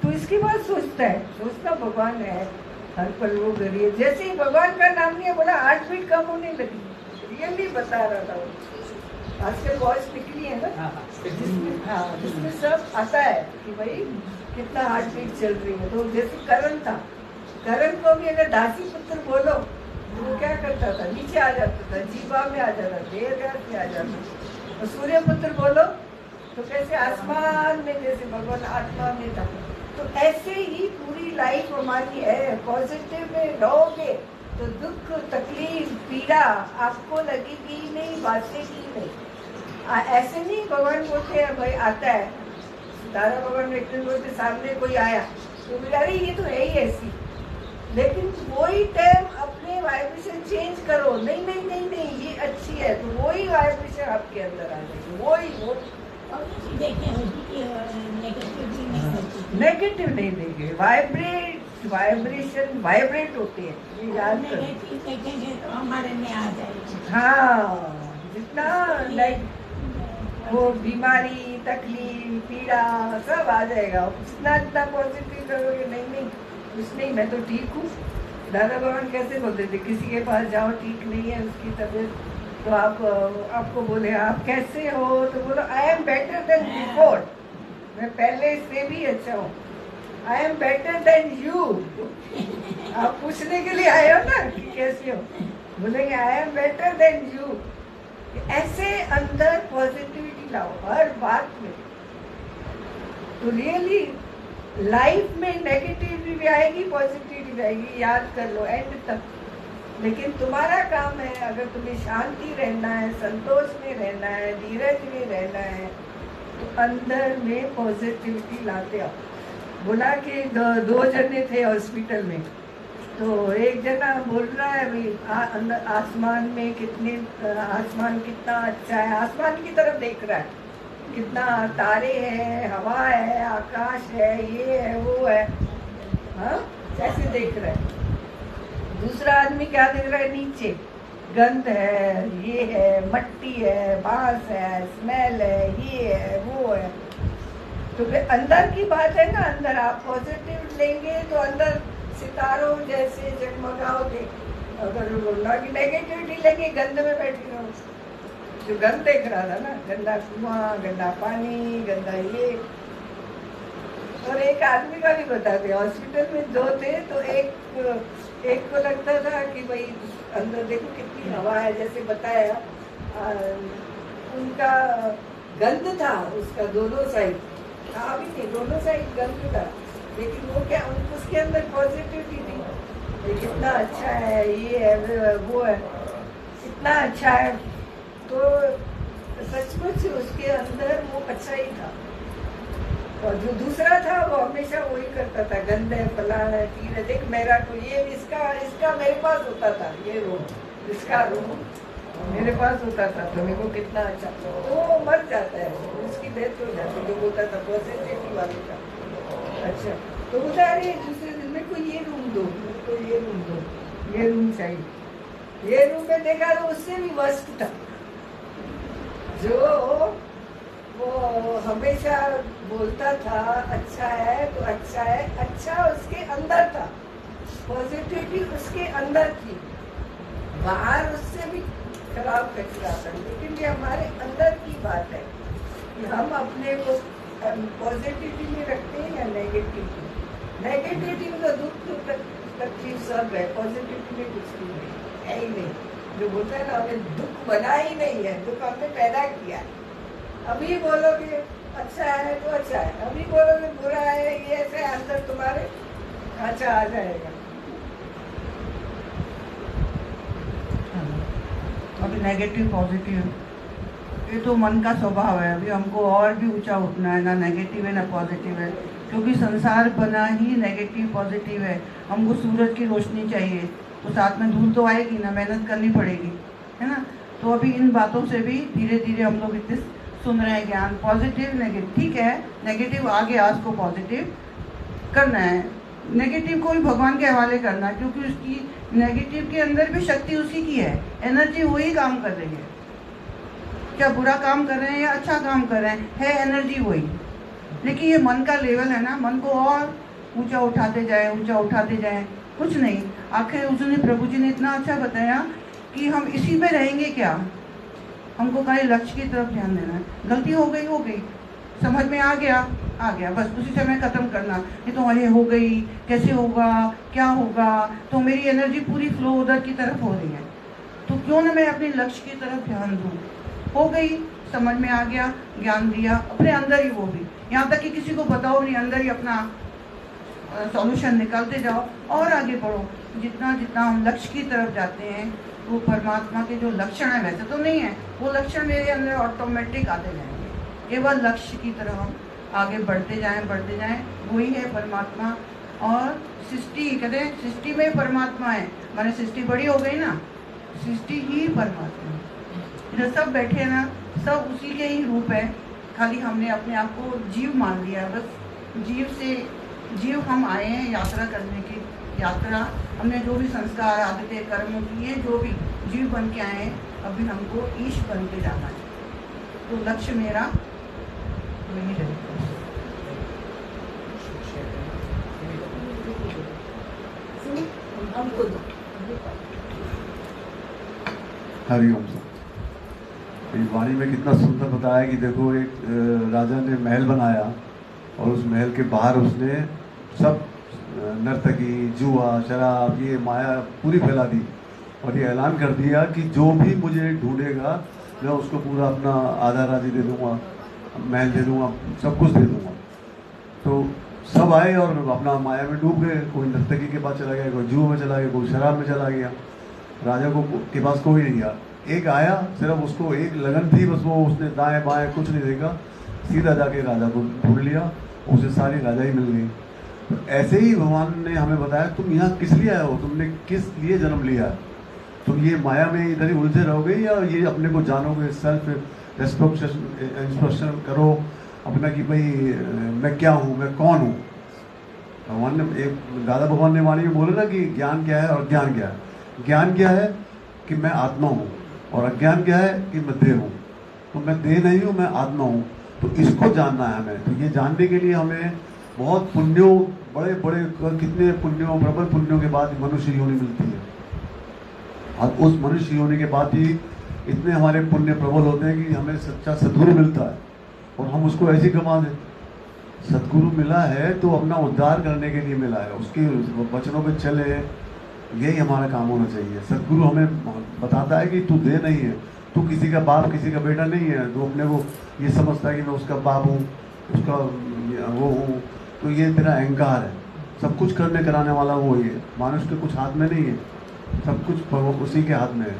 तो इसके बाद सोचता है, सोचता भगवान है हर पल वो गरीब, जैसे ही भगवान का नाम लिया बोला हार्ट बीट कम होने लगी। रियली बता रहा था वो। आजकल वॉच निकली है ना, जिसमें सब आता है कि भाई कितना हार्ट बीट चल रही है। तो जैसे करण था, करण को भी अगर दासी पुत्र बोलो तो वो क्या करता था, नीचे आ जाता था, जीवा में आ जाता, देर रात में आ जाता। और सूर्य पुत्र बोलो तो कैसे आसमान में, जैसे भगवान आत्मा में था। तो ऐसे ही पूरी लाइफ हमारी है, पॉजिटिव में रहोगे तो दुख तकलीफ पीड़ा आपको लगेगी नहीं, बातेगी नहीं। ऐसे नहीं भगवान बोलते हैं भाई आता है, दादा भगवान एक दिन बोलते सामने कोई आया तो बोला अरे ये तो है ही ऐसी, लेकिन वही टाइम अपने वाइब्रेशन चेंज करो, नहीं नहीं नहीं नहीं ये अच्छी है, तो वही वाइब्रेशन आपके अंदर आ जाएगी, वही नेगेटिव नहीं देंगे। वाइब्रेशन वाइब्रेट होते हैं, ये याद करो। हमारे में आ जाएगी। हाँ, जितना वो बीमारी तकलीफ पीड़ा सब आ जाएगा, जितना जितना पॉजिटिव करोगे, नहीं नहीं कुछ नहीं मैं तो ठीक हूँ। दादा भगवान कैसे बोलते थे, किसी के पास जाओ ठीक नहीं है उसकी तबीयत, तो आप आपको बोले आप कैसे हो, तो बोलो I am better than before, मैं पहले से भी अच्छा हूँ। I am better than you, आप पूछने के लिए आए हो ना कि कैसे हो, बोलेंगे I am better than you. ऐसे अंदर पॉजिटिविटी लाओ हर बात में, तो रियली लाइफ में नेगेटिविटी भी आएगी, पॉजिटिविटी भी आएगी, याद कर लो एंड तक। लेकिन तुम्हारा काम है, अगर तुम्हें शांति रहना है, संतोष में रहना है, धीरज में रहना है, तो अंदर में पॉजिटिविटी लाते आओ। बोला कि दो जने थे हॉस्पिटल में, तो एक जना बोल रहा है भाई अंदर आसमान में कितने, आसमान कितना अच्छा है, आसमान की तरफ देख रहा है, कितना तारे हैं, हवा है, आकाश है, ये है वो है, हाँ कैसे देख रहा है। दूसरा आदमी क्या देख रहा है, नीचे गंध है, ये है, मट्टी है, बांस है, स्मेल है, ये है वो है। तो फिर अंदर की बात है ना, अंदर आप पॉजिटिव लेंगे तो अंदर सितारों जैसे जगमगाओगे। अगर बोलना कि नेगेटिविटी लेंगे, गंद में बैठे रहो, जो गंद देख रहा था ना, गंदा कुआं, गंदा पानी, गंदा ये। और एक आदमी का भी बताते, हॉस्पिटल में 2 थे, तो एक को लगता था कि भाई अंदर देखो कितनी हवा है, जैसे बताया उनका गंद था, उसका दोनों साइड था भी नहीं, दोनों साइड गंद था, लेकिन वो क्या उसके अंदर पॉजिटिविटी थी, ये कितना अच्छा है, ये है वो है, इतना अच्छा है। तो सचमुच उसके अंदर वो अच्छा ही था। और जो दूसरा था वो हमेशा वही करता था, गंद है, फलाना है, तीर है, देख मेरा तो ये इसका मेरे पास होता था, ये रूम इसका रूम मेरे पास होता था, तो मेरे को कितना अच्छा, तो वो मर जाता है, उसकी डेथ हो जाती है, जो बोलता था पॉजिटिविटी वाले का। अच्छा, तो बोलता अरे दूसरे दिन मेरे को ये रूम दो, मेरे को ये रूम दो, ये रूम चाहिए। ये रूम में देखा तो उससे भी वर्स्ट था, जो वो हमेशा बोलता था अच्छा है तो अच्छा है, अच्छा उसके अंदर था, पॉजिटिविटी उसके अंदर थी, बाहर उससे भी खराब कचरा था। लेकिन ये हमारे अंदर की बात है कि हम अपने को पॉजिटिविटी में रखते हैं या नेगेटिविटी। नेगेटिविटी में तो दुख तकलीफ सब है, पॉजिटिविटी में कुछ भी नहीं है ही नहीं। जो बोलते हैं ना हमें दुख बना ही नहीं है, दुख हमने पैदा किया है। अभी बोलोगे अच्छा है तो अच्छा है, अभी बोलोगे बुरा है, ये ऐसे अंदर तुम्हारे अच्छा आ जाएगा। अभी नेगेटिव पॉजिटिव ये तो मन का स्वभाव है। अभी हमको और भी ऊंचा उठना है, ना नेगेटिव है ना पॉजिटिव है, क्योंकि संसार बना ही नेगेटिव पॉजिटिव है। हमको सूरज की रोशनी चाहिए, तो साथ में धूल तो आएगी ना, मेहनत करनी पड़ेगी, है ना। तो अभी इन बातों से भी धीरे धीरे हम लोग इतने सुन रहे हैं ज्ञान, पॉजिटिव नेगेटिव, ठीक है, नेगेटिव आ गया, उसको पॉजिटिव करना है। नेगेटिव को भी भगवान के हवाले करना है, क्योंकि उसकी नेगेटिव के अंदर भी शक्ति उसी की है, एनर्जी वही काम कर रही है। क्या बुरा काम कर रहे हैं या अच्छा काम कर रहे हैं, है एनर्जी वही। लेकिन ये मन का लेवल है ना, मन को और ऊंचा उठाते जाए, ऊंचा उठाते जाए, कुछ नहीं। आखिर उस दिन प्रभु जी ने इतना अच्छा बताया कि हम इसी में रहेंगे क्या, हमको खाली लक्ष्य की तरफ ध्यान देना है। गलती हो गई, समझ में आ गया, बस उसी समय खत्म करना। ये तो ये हो गई, कैसे होगा, क्या होगा, तो मेरी एनर्जी पूरी फ्लो उधर की तरफ हो रही है, तो क्यों ना मैं अपने लक्ष्य की तरफ ध्यान दूँ। हो गई, समझ में आ गया, ज्ञान दिया, अपने अंदर ही वो भी, यहाँ तक कि किसी को बताओ नहीं, अंदर ही अपना सॉल्यूशन निकालते जाओ और आगे बढ़ो। जितना जितना हम लक्ष्य की तरफ जाते हैं, वो परमात्मा के जो लक्षण है, वैसे तो नहीं है, वो लक्षण मेरे अंदर ऑटोमेटिक आते जाएंगे। केवल लक्ष्य की तरफ हम आगे बढ़ते जाएं, वही है परमात्मा। और सृष्टि, कहते हैं सृष्टि में परमात्मा है, माने सृष्टि बड़ी हो गई ना, सृष्टि ही परमात्मा है। इधर सब बैठे हैं ना, सब उसी के ही रूप है, खाली हमने अपने आप को जीव मान लिया। बस जीव हम आए हैं यात्रा करने की, यात्रा हमने जो भी संस्कार आदतें कर्म किए, जो भी जीव बन के आए हैं, अभी हमको ईश बन के जाना है। तो लक्ष्य मेरा वही रहेगा। हरिओम सर, ये वाणी में कितना सुंदर बताया कि देखो एक राजा ने महल बनाया और उस महल के बाहर उसने सब नर्तकी, जुआ, शराब, ये माया पूरी फैला दी और ये ऐलान कर दिया कि जो भी मुझे ढूंढेगा मैं उसको पूरा अपना आधा राजी दे दूंगा, महल दे दूंगा, सब कुछ दे दूंगा। तो सब आए और अपना माया में डूब गए। कोई नर्तकी के पास चला गया, कोई जुआ में चला गया, कोई शराब में चला गया। राजा को के पास कोई नहीं गया। एक आया, सिर्फ उसको एक लगन थी, बस वो उसने दाएं बाएं कुछ नहीं देखा, सीधा जाके राजा को ढूंढ लिया, उसे सारी राजा ही मिल गई। तो ऐसे ही भगवान ने हमें बताया, तुम यहाँ किस लिए आए हो, तुमने किस लिए जन्म लिया, तुम ये माया में इधर ही उलझे रहोगे या ये अपने को जानोगे, सेल्फ इंस्ट्रक्शन करो अपना कि भाई मैं क्या हूँ, मैं कौन हूँ। भगवान ने एक दादा भगवान ने वाणी में बोला ना कि ज्ञान क्या है और ज्ञान क्या है। ज्ञान क्या है कि मैं आत्मा हूँ और अज्ञान क्या है कि मैं देह हूँ। तो मैं देह नहीं हूँ, मैं आत्मा हूँ। तो इसको जानना है हमें। तो ये जानने के लिए हमें बहुत पुण्यों, बड़े बड़े कितने पुण्यों, प्रबल पुण्यों के बाद मनुष्य योनि मिलती है। और उस मनुष्य योनि के बाद ही इतने हमारे पुण्य प्रबल होते हैं कि हमें सच्चा सद्गुरु मिलता है और हम उसको ऐसे ही गंवा दें। सद्गुरु मिला है तो अपना उद्धार करने के लिए मिला है, उसके वचनों पे चले, यही हमारा काम होना चाहिए। सद्गुरु हमें बताता है कि तू दे नहीं है, तू किसी का बाप, किसी का बेटा नहीं है। तू अपने को ये समझता है कि मैं उसका बाप हूँ, उसका वो हूँ, तो ये तेरा अहंकार है। सब कुछ करने कराने वाला वो ही है, मानुष के कुछ हाथ में नहीं है, सब कुछ उसी के हाथ में है।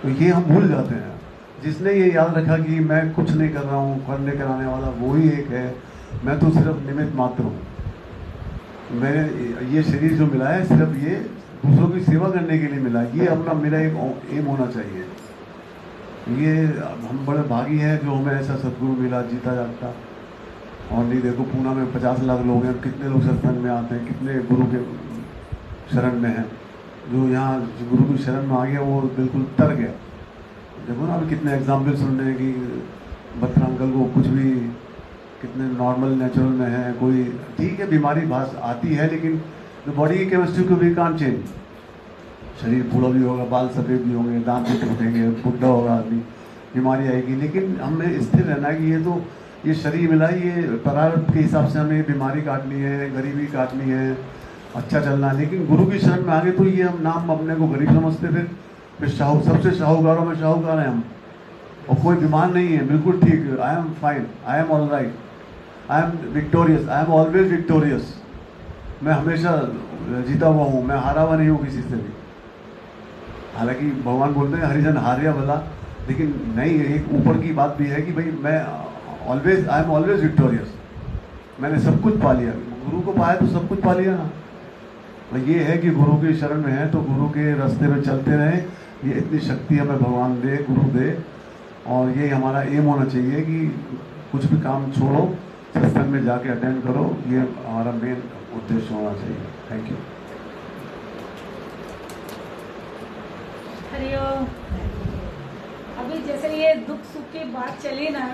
तो ये हम भूल जाते हैं। जिसने ये याद रखा कि मैं कुछ नहीं कर रहा हूँ, करने कराने वाला वो ही एक है, मैं तो सिर्फ निमित्त मात्र हूँ। मैंने ये शरीर जो मिला है सिर्फ ये दूसरों की सेवा करने के लिए मिला है। ये अपना मेरा एक एम होना चाहिए। ये हम बड़े भागी हैं जो हमें ऐसा सद्गुरु मिला, जीता जागता। और नहीं देखो पूना में 50 लाख लोग हैं, कितने लोग सत्संग में आते हैं, कितने गुरु के शरण में हैं। जो यहाँ गुरु की शरण में आ गया वो बिल्कुल तर गया। देखो ना अभी कितने एग्जाम्पल सुन रहे हैं कि बत्रा अंकल को कुछ भी कितने नॉर्मल नेचुरल में है। कोई ठीक है बीमारी भास आती है, लेकिन जो बॉडी की केमिस्ट्री को भी कांट चेंज। शरीर बूढ़ा भी होगा, बाल सफ़ेद भी होंगे, दांत भी टूटेंगे, बुढ़ा होगा आदमी, बीमारी आएगी। लेकिन हमें स्थिर रहना है कि ये तो ये शरीर मिला है, ये प्रारब्ध के हिसाब से हमें बीमारी काटनी है, गरीबी काटनी है, अच्छा चलना है। लेकिन गुरु की शरण में आगे तो ये हम नाम अपने को गरीब समझते, फिर सबसे शाहूकारों में शाहूकार हैं हम। और कोई बीमार नहीं है, बिल्कुल ठीक, I am fine, I am all right, I am victorious, I am always victorious. मैं हमेशा जीता हुआ हूँ, मैं हारा हुआ नहीं हूँ किसी से भी। हालांकि भगवान बोलते हैं हरिजन हारिया भला, लेकिन नहीं, एक ऊपर की बात भी है कि भाई मैं आई एम ऑलवेज विक्टोरियस। मैंने सब कुछ पा लिया, गुरु को पाया तो सब कुछ पा लिया ना। तो ये है कि गुरु की शरण में है तो गुरु के रास्ते में चलते रहें। ये इतनी शक्ति हमें भगवान दे, गुरु दे, और ये हमारा एम होना चाहिए कि कुछ भी काम छोड़ो, सत्संग में जाके अटेंड करो। ये हमारा मेन उद्देश्य होना चाहिए। Thank you. हरिओम। अभी जैसे ये दुख सुख की बात चली ना,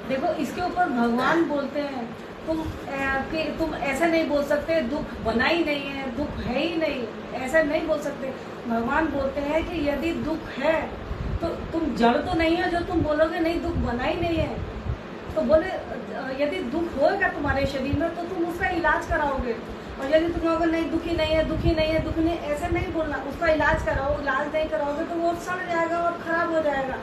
देखो इसके ऊपर भगवान बोलते हैं तुम ऐसा नहीं बोल सकते दुख बना ही नहीं है, दुख है ही नहीं, ऐसा नहीं बोल सकते। भगवान बोलते हैं कि यदि दुख है तो तुम जड़ तो नहीं है जो तुम बोलोगे नहीं दुख बना ही नहीं है। तो बोले यदि दुख होगा तुम्हारे शरीर में तो तुम उसका इलाज कराओगे, और यदि तुम कहोगे नहीं दुखी नहीं है, दुखी नहीं है, दुखी नहीं, ऐसे नहीं बोलना, उसका इलाज कराओ। इलाज नहीं कराओगे तो वो सड़ जाएगा और खराब हो जाएगा।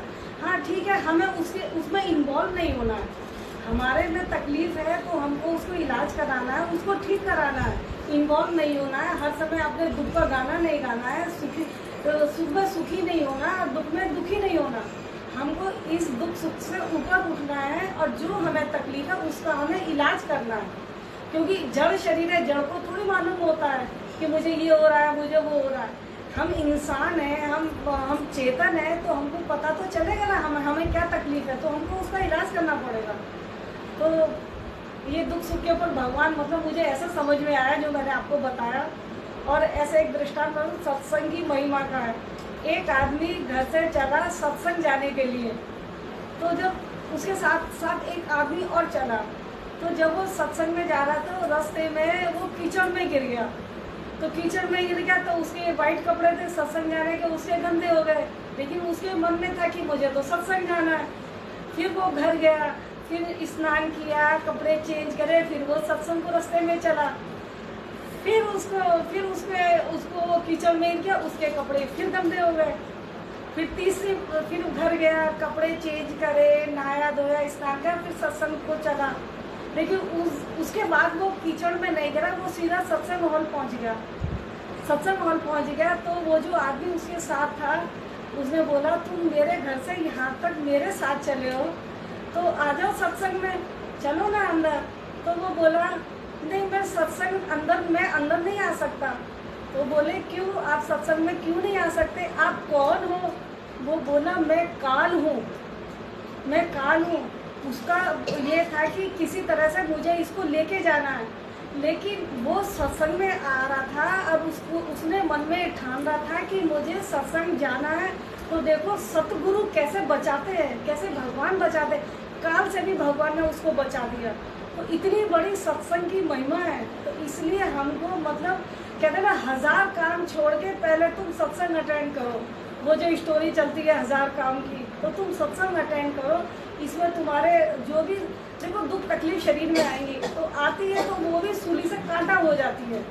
हाँ ठीक है, हमें उसमें इन्वॉल्व नहीं होना है। हमारे में तकलीफ है तो हमको उसको इलाज कराना है, उसको ठीक कराना है, इन्वॉल्व नहीं होना है। हर समय अपने दुख का गाना नहीं गाना है, सुख में सुखी नहीं होना, दुख में दुखी नहीं होना। हमको इस दुख सुख से ऊपर उठना है और जो हमें तकलीफ है उसका हमें इलाज करना है। क्योंकि जड़ शरीर है, जड़ को थोड़ी मालूम होता है कि मुझे ये हो रहा है, मुझे वो हो रहा है। हम इंसान हैं, हम चेतन हैं, तो हमको पता तो चलेगा ना हमें क्या तकलीफ है, तो हमको उसका इलाज करना पड़ेगा। तो ये दुख सुख के ऊपर भगवान मतलब मुझे ऐसा समझ में आया जो मैंने आपको बताया। और ऐसे एक दृष्टांत सत्संग की महिमा का है। एक आदमी घर से चला सत्संग जाने के लिए, तो जब उसके साथ साथ एक आदमी और चला, तो जब वो सत्संग में जा रहा था तो रास्ते में वो कीचड़ में गिर गया। तो कीचड़ में गिर गया तो उसके वाइट कपड़े थे सत्संग जाने के, उसके गंदे हो गए, लेकिन उसके मन में था कि मुझे तो सत्संग जाना है। फिर वो घर गया, फिर स्नान किया, कपड़े चेंज करे, फिर वो सत्संग को रास्ते में चला। फिर उसको कीचड़ में गया, उसके कपड़े फिर गंदे हो गए। फिर घर गया, कपड़े चेंज करे, नहाया धोया, स्नान किया, फिर सत्संग को चला। लेकिन उसके बाद वो कीचड़ में नहीं गिरा, वो सीधा सत्संग हॉल पहुंच गया। सत्संग हॉल पहुंच गया तो वो जो आदमी उसके साथ था उसने बोला तुम मेरे घर से यहाँ तक मेरे साथ चले हो तो आ जाओ सत्संग में, चलो ना अंदर। तो वो बोला नहीं मैं सत्संग मैं अंदर नहीं आ सकता। तो बोले क्यों, आप सत्संग में क्यों नहीं आ सकते, आप कौन हो? वो बोला मैं काल हूँ, मैं काल हूँ। उसका ये था कि किसी तरह से मुझे इसको लेके जाना है, लेकिन वो सत्संग में आ रहा था। अब उसने मन में ठान रहा था कि मुझे सत्संग जाना है। तो देखो सतगुरु कैसे बचाते हैं, कैसे भगवान बचाते, काल से भी भगवान ने उसको बचा दिया। तो इतनी बड़ी सत्संग की महिमा है। तो इसलिए हमको मतलब कहते हैं ना 1000 काम छोड़ के पहले तुम सत्संग अटेंड करो। वो जो स्टोरी चलती है 1000 काम की, तो तुम सत्संग अटेंड करो। इसमें तुम्हारे जो भी देखो दुख तकलीफ शरीर में आएंगी तो आती है, तो वो भी सूली से कांटा हो जाती है।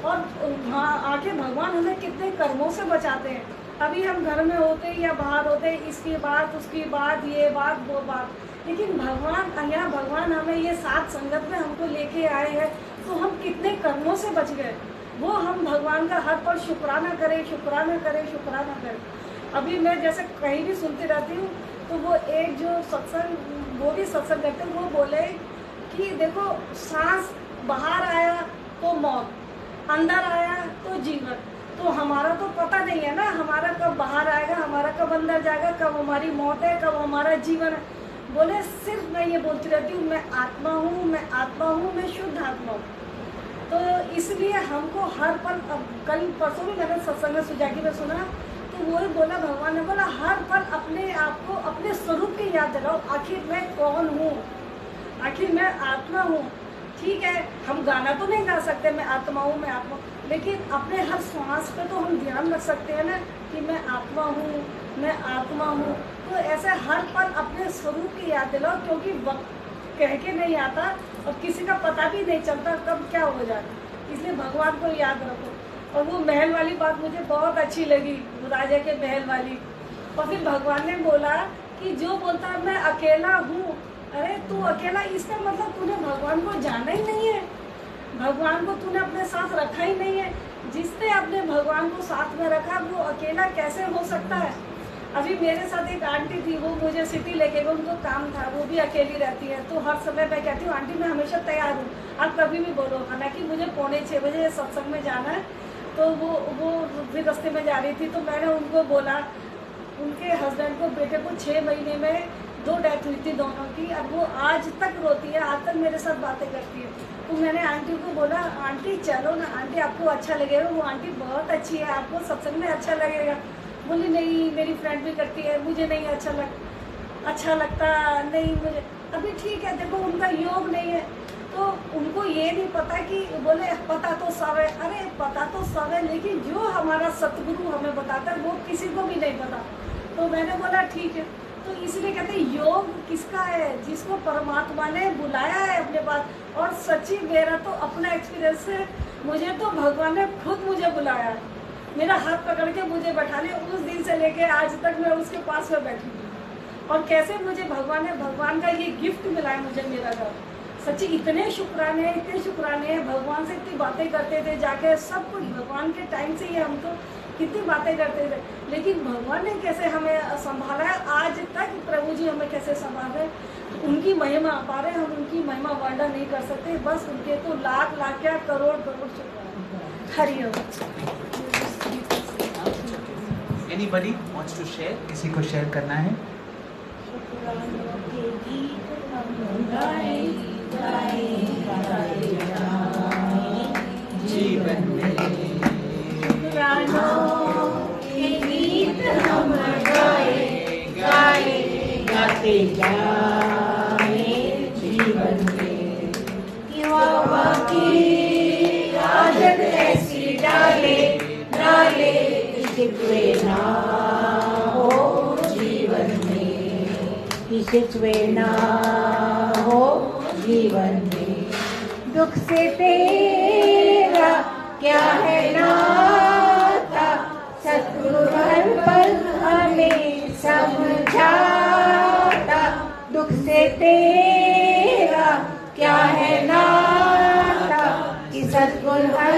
और वहाँ आके भगवान हमें कितने कर्मों से बचाते हैं। अभी हम घर में होते या बाहर होते, इसकी बात उसकी बात, ये बात वो बात, लेकिन भगवान हमें ये साथ संगत में हमको लेके आए हैं, तो हम कितने कर्मों से बच गए। वो हम भगवान का हर पल शुक्राना करें, शुक्राना करें, शुक्राना करें। अभी मैं जैसे कहीं भी सुनती रहती हूँ तो वो एक जो सत्संग वो भी सत्संग करते हैं, वो बोले कि देखो सांस बाहर आया तो मौत, अंदर आया तो जीवन। तो हमारा तो पता नहीं है ना हमारा कब बाहर आएगा, हमारा कब अंदर जाएगा, कब हमारी मौत है, कब हमारा जीवन है। बोले सिर्फ मैं ये बोलती रहती हूँ मैं आत्मा हूँ, मैं आत्मा हूँ, मैं शुद्ध आत्मा हूँ। तो इसलिए हमको हर पल, कल परसों भी मैंने सत्संग में सुजाकी में सुना तो वही बोला, भगवान ने बोला हर पल अपने आप को अपने स्वरूप की याद दिलाओ, आखिर मैं कौन हूँ, आखिर मैं आत्मा हूँ। ठीक है हम गाना तो नहीं गा सकते मैं आत्मा हूँ, मैं आत्मा, लेकिन अपने हर श्वास पे तो हम ध्यान रख सकते हैं ना कि मैं आत्मा हूँ, मैं आत्मा हूँ। तो ऐसे हर पल अपने स्वरूप की याद दिलाओ, क्योंकि वक्त कह के नहीं आता और किसी का पता भी नहीं चलता कब क्या हो जाए। इसलिए भगवान को याद रखो। और वो महल वाली बात मुझे बहुत अच्छी लगी, राजा के महल वाली। और फिर भगवान ने बोला कि जो बोलता है मैं अकेला हूँ, अरे तू अकेला, इसका मतलब तूने भगवान को जाना ही नहीं है, भगवान को तूने अपने साथ रखा ही नहीं है। जिसने अपने भगवान को साथ में रखा वो अकेला कैसे हो सकता है। अब अभी मेरे साथ एक आंटी थी, वो मुझे सिटी लेके गए, उनको काम था, वो भी अकेली रहती है। तो हर समय मैं कहती हूँ आंटी मैं हमेशा तैयार हूँ, आप कभी भी बोलो। हालांकि मुझे 5:45 बजे सत्संग में जाना है। तो वो भी रास्ते में जा रही थी, तो मैंने उनको बोला, उनके हस्बैंड को, बेटे को 6 महीने में 2 डेथ हुई थी दोनों की। अब वो आज तक रोती है, आज तक मेरे साथ बातें करती है। तो मैंने आंटी को बोला, आंटी चलो ना, आंटी आपको अच्छा लगेगा। वो आंटी बहुत अच्छी है, आपको सत्संग में अच्छा लगेगा। बोली नहीं, मेरी फ्रेंड भी करती है, मुझे नहीं अच्छा लगता नहीं मुझे। अभी ठीक है, देखो उनका योग नहीं है, तो उनको ये नहीं पता कि, बोले पता तो सब है। अरे पता तो सब है, लेकिन जो हमारा सतगुरु हमें बताता है वो किसी को भी नहीं पता। तो मैंने बोला ठीक है। तो इसलिए कहते हैं योग किसका है, जिसको परमात्मा ने बुलाया है अपने पास। और सच्ची मेरा तो अपना एक्सपीरियंस है, मुझे तो भगवान ने खुद मुझे बुलाया है, मेरा हाथ पकड़ के मुझे बैठा लिया। उस दिन से लेके आज तक मैं उसके पास में बैठी हूँ। और कैसे मुझे भगवान का ये गिफ्ट मिला है मुझे, मेरा घर। सच्ची इतने शुक्राने हैं, भगवान से इतनी बातें करते थे जाके, सब कुछ भगवान के टाइम से ही हम तो कितनी बातें करते थे। लेकिन भगवान ने कैसे हमें संभाला है आज तक, प्रभु जी हमें कैसे संभाले, उनकी महिमा अपार है। हम उनकी महिमा वर्णन नहीं कर सकते, बस उनके तो लाख क्या crore शुक्राने। Hariom. Anybody wants to share? किसी को शेयर करना है? जीवन में के गीत हम गाते जाए जीवन में। युवा की आदत ऐसी डाले शिकवे ना हो जीवन में, शिकवे ना हो जीवन में। दुख से तेरा क्या है नाता, सतगुरु हर पल हमें समझाता। दुख से तेरा क्या है नाता, कि सतगुरु हर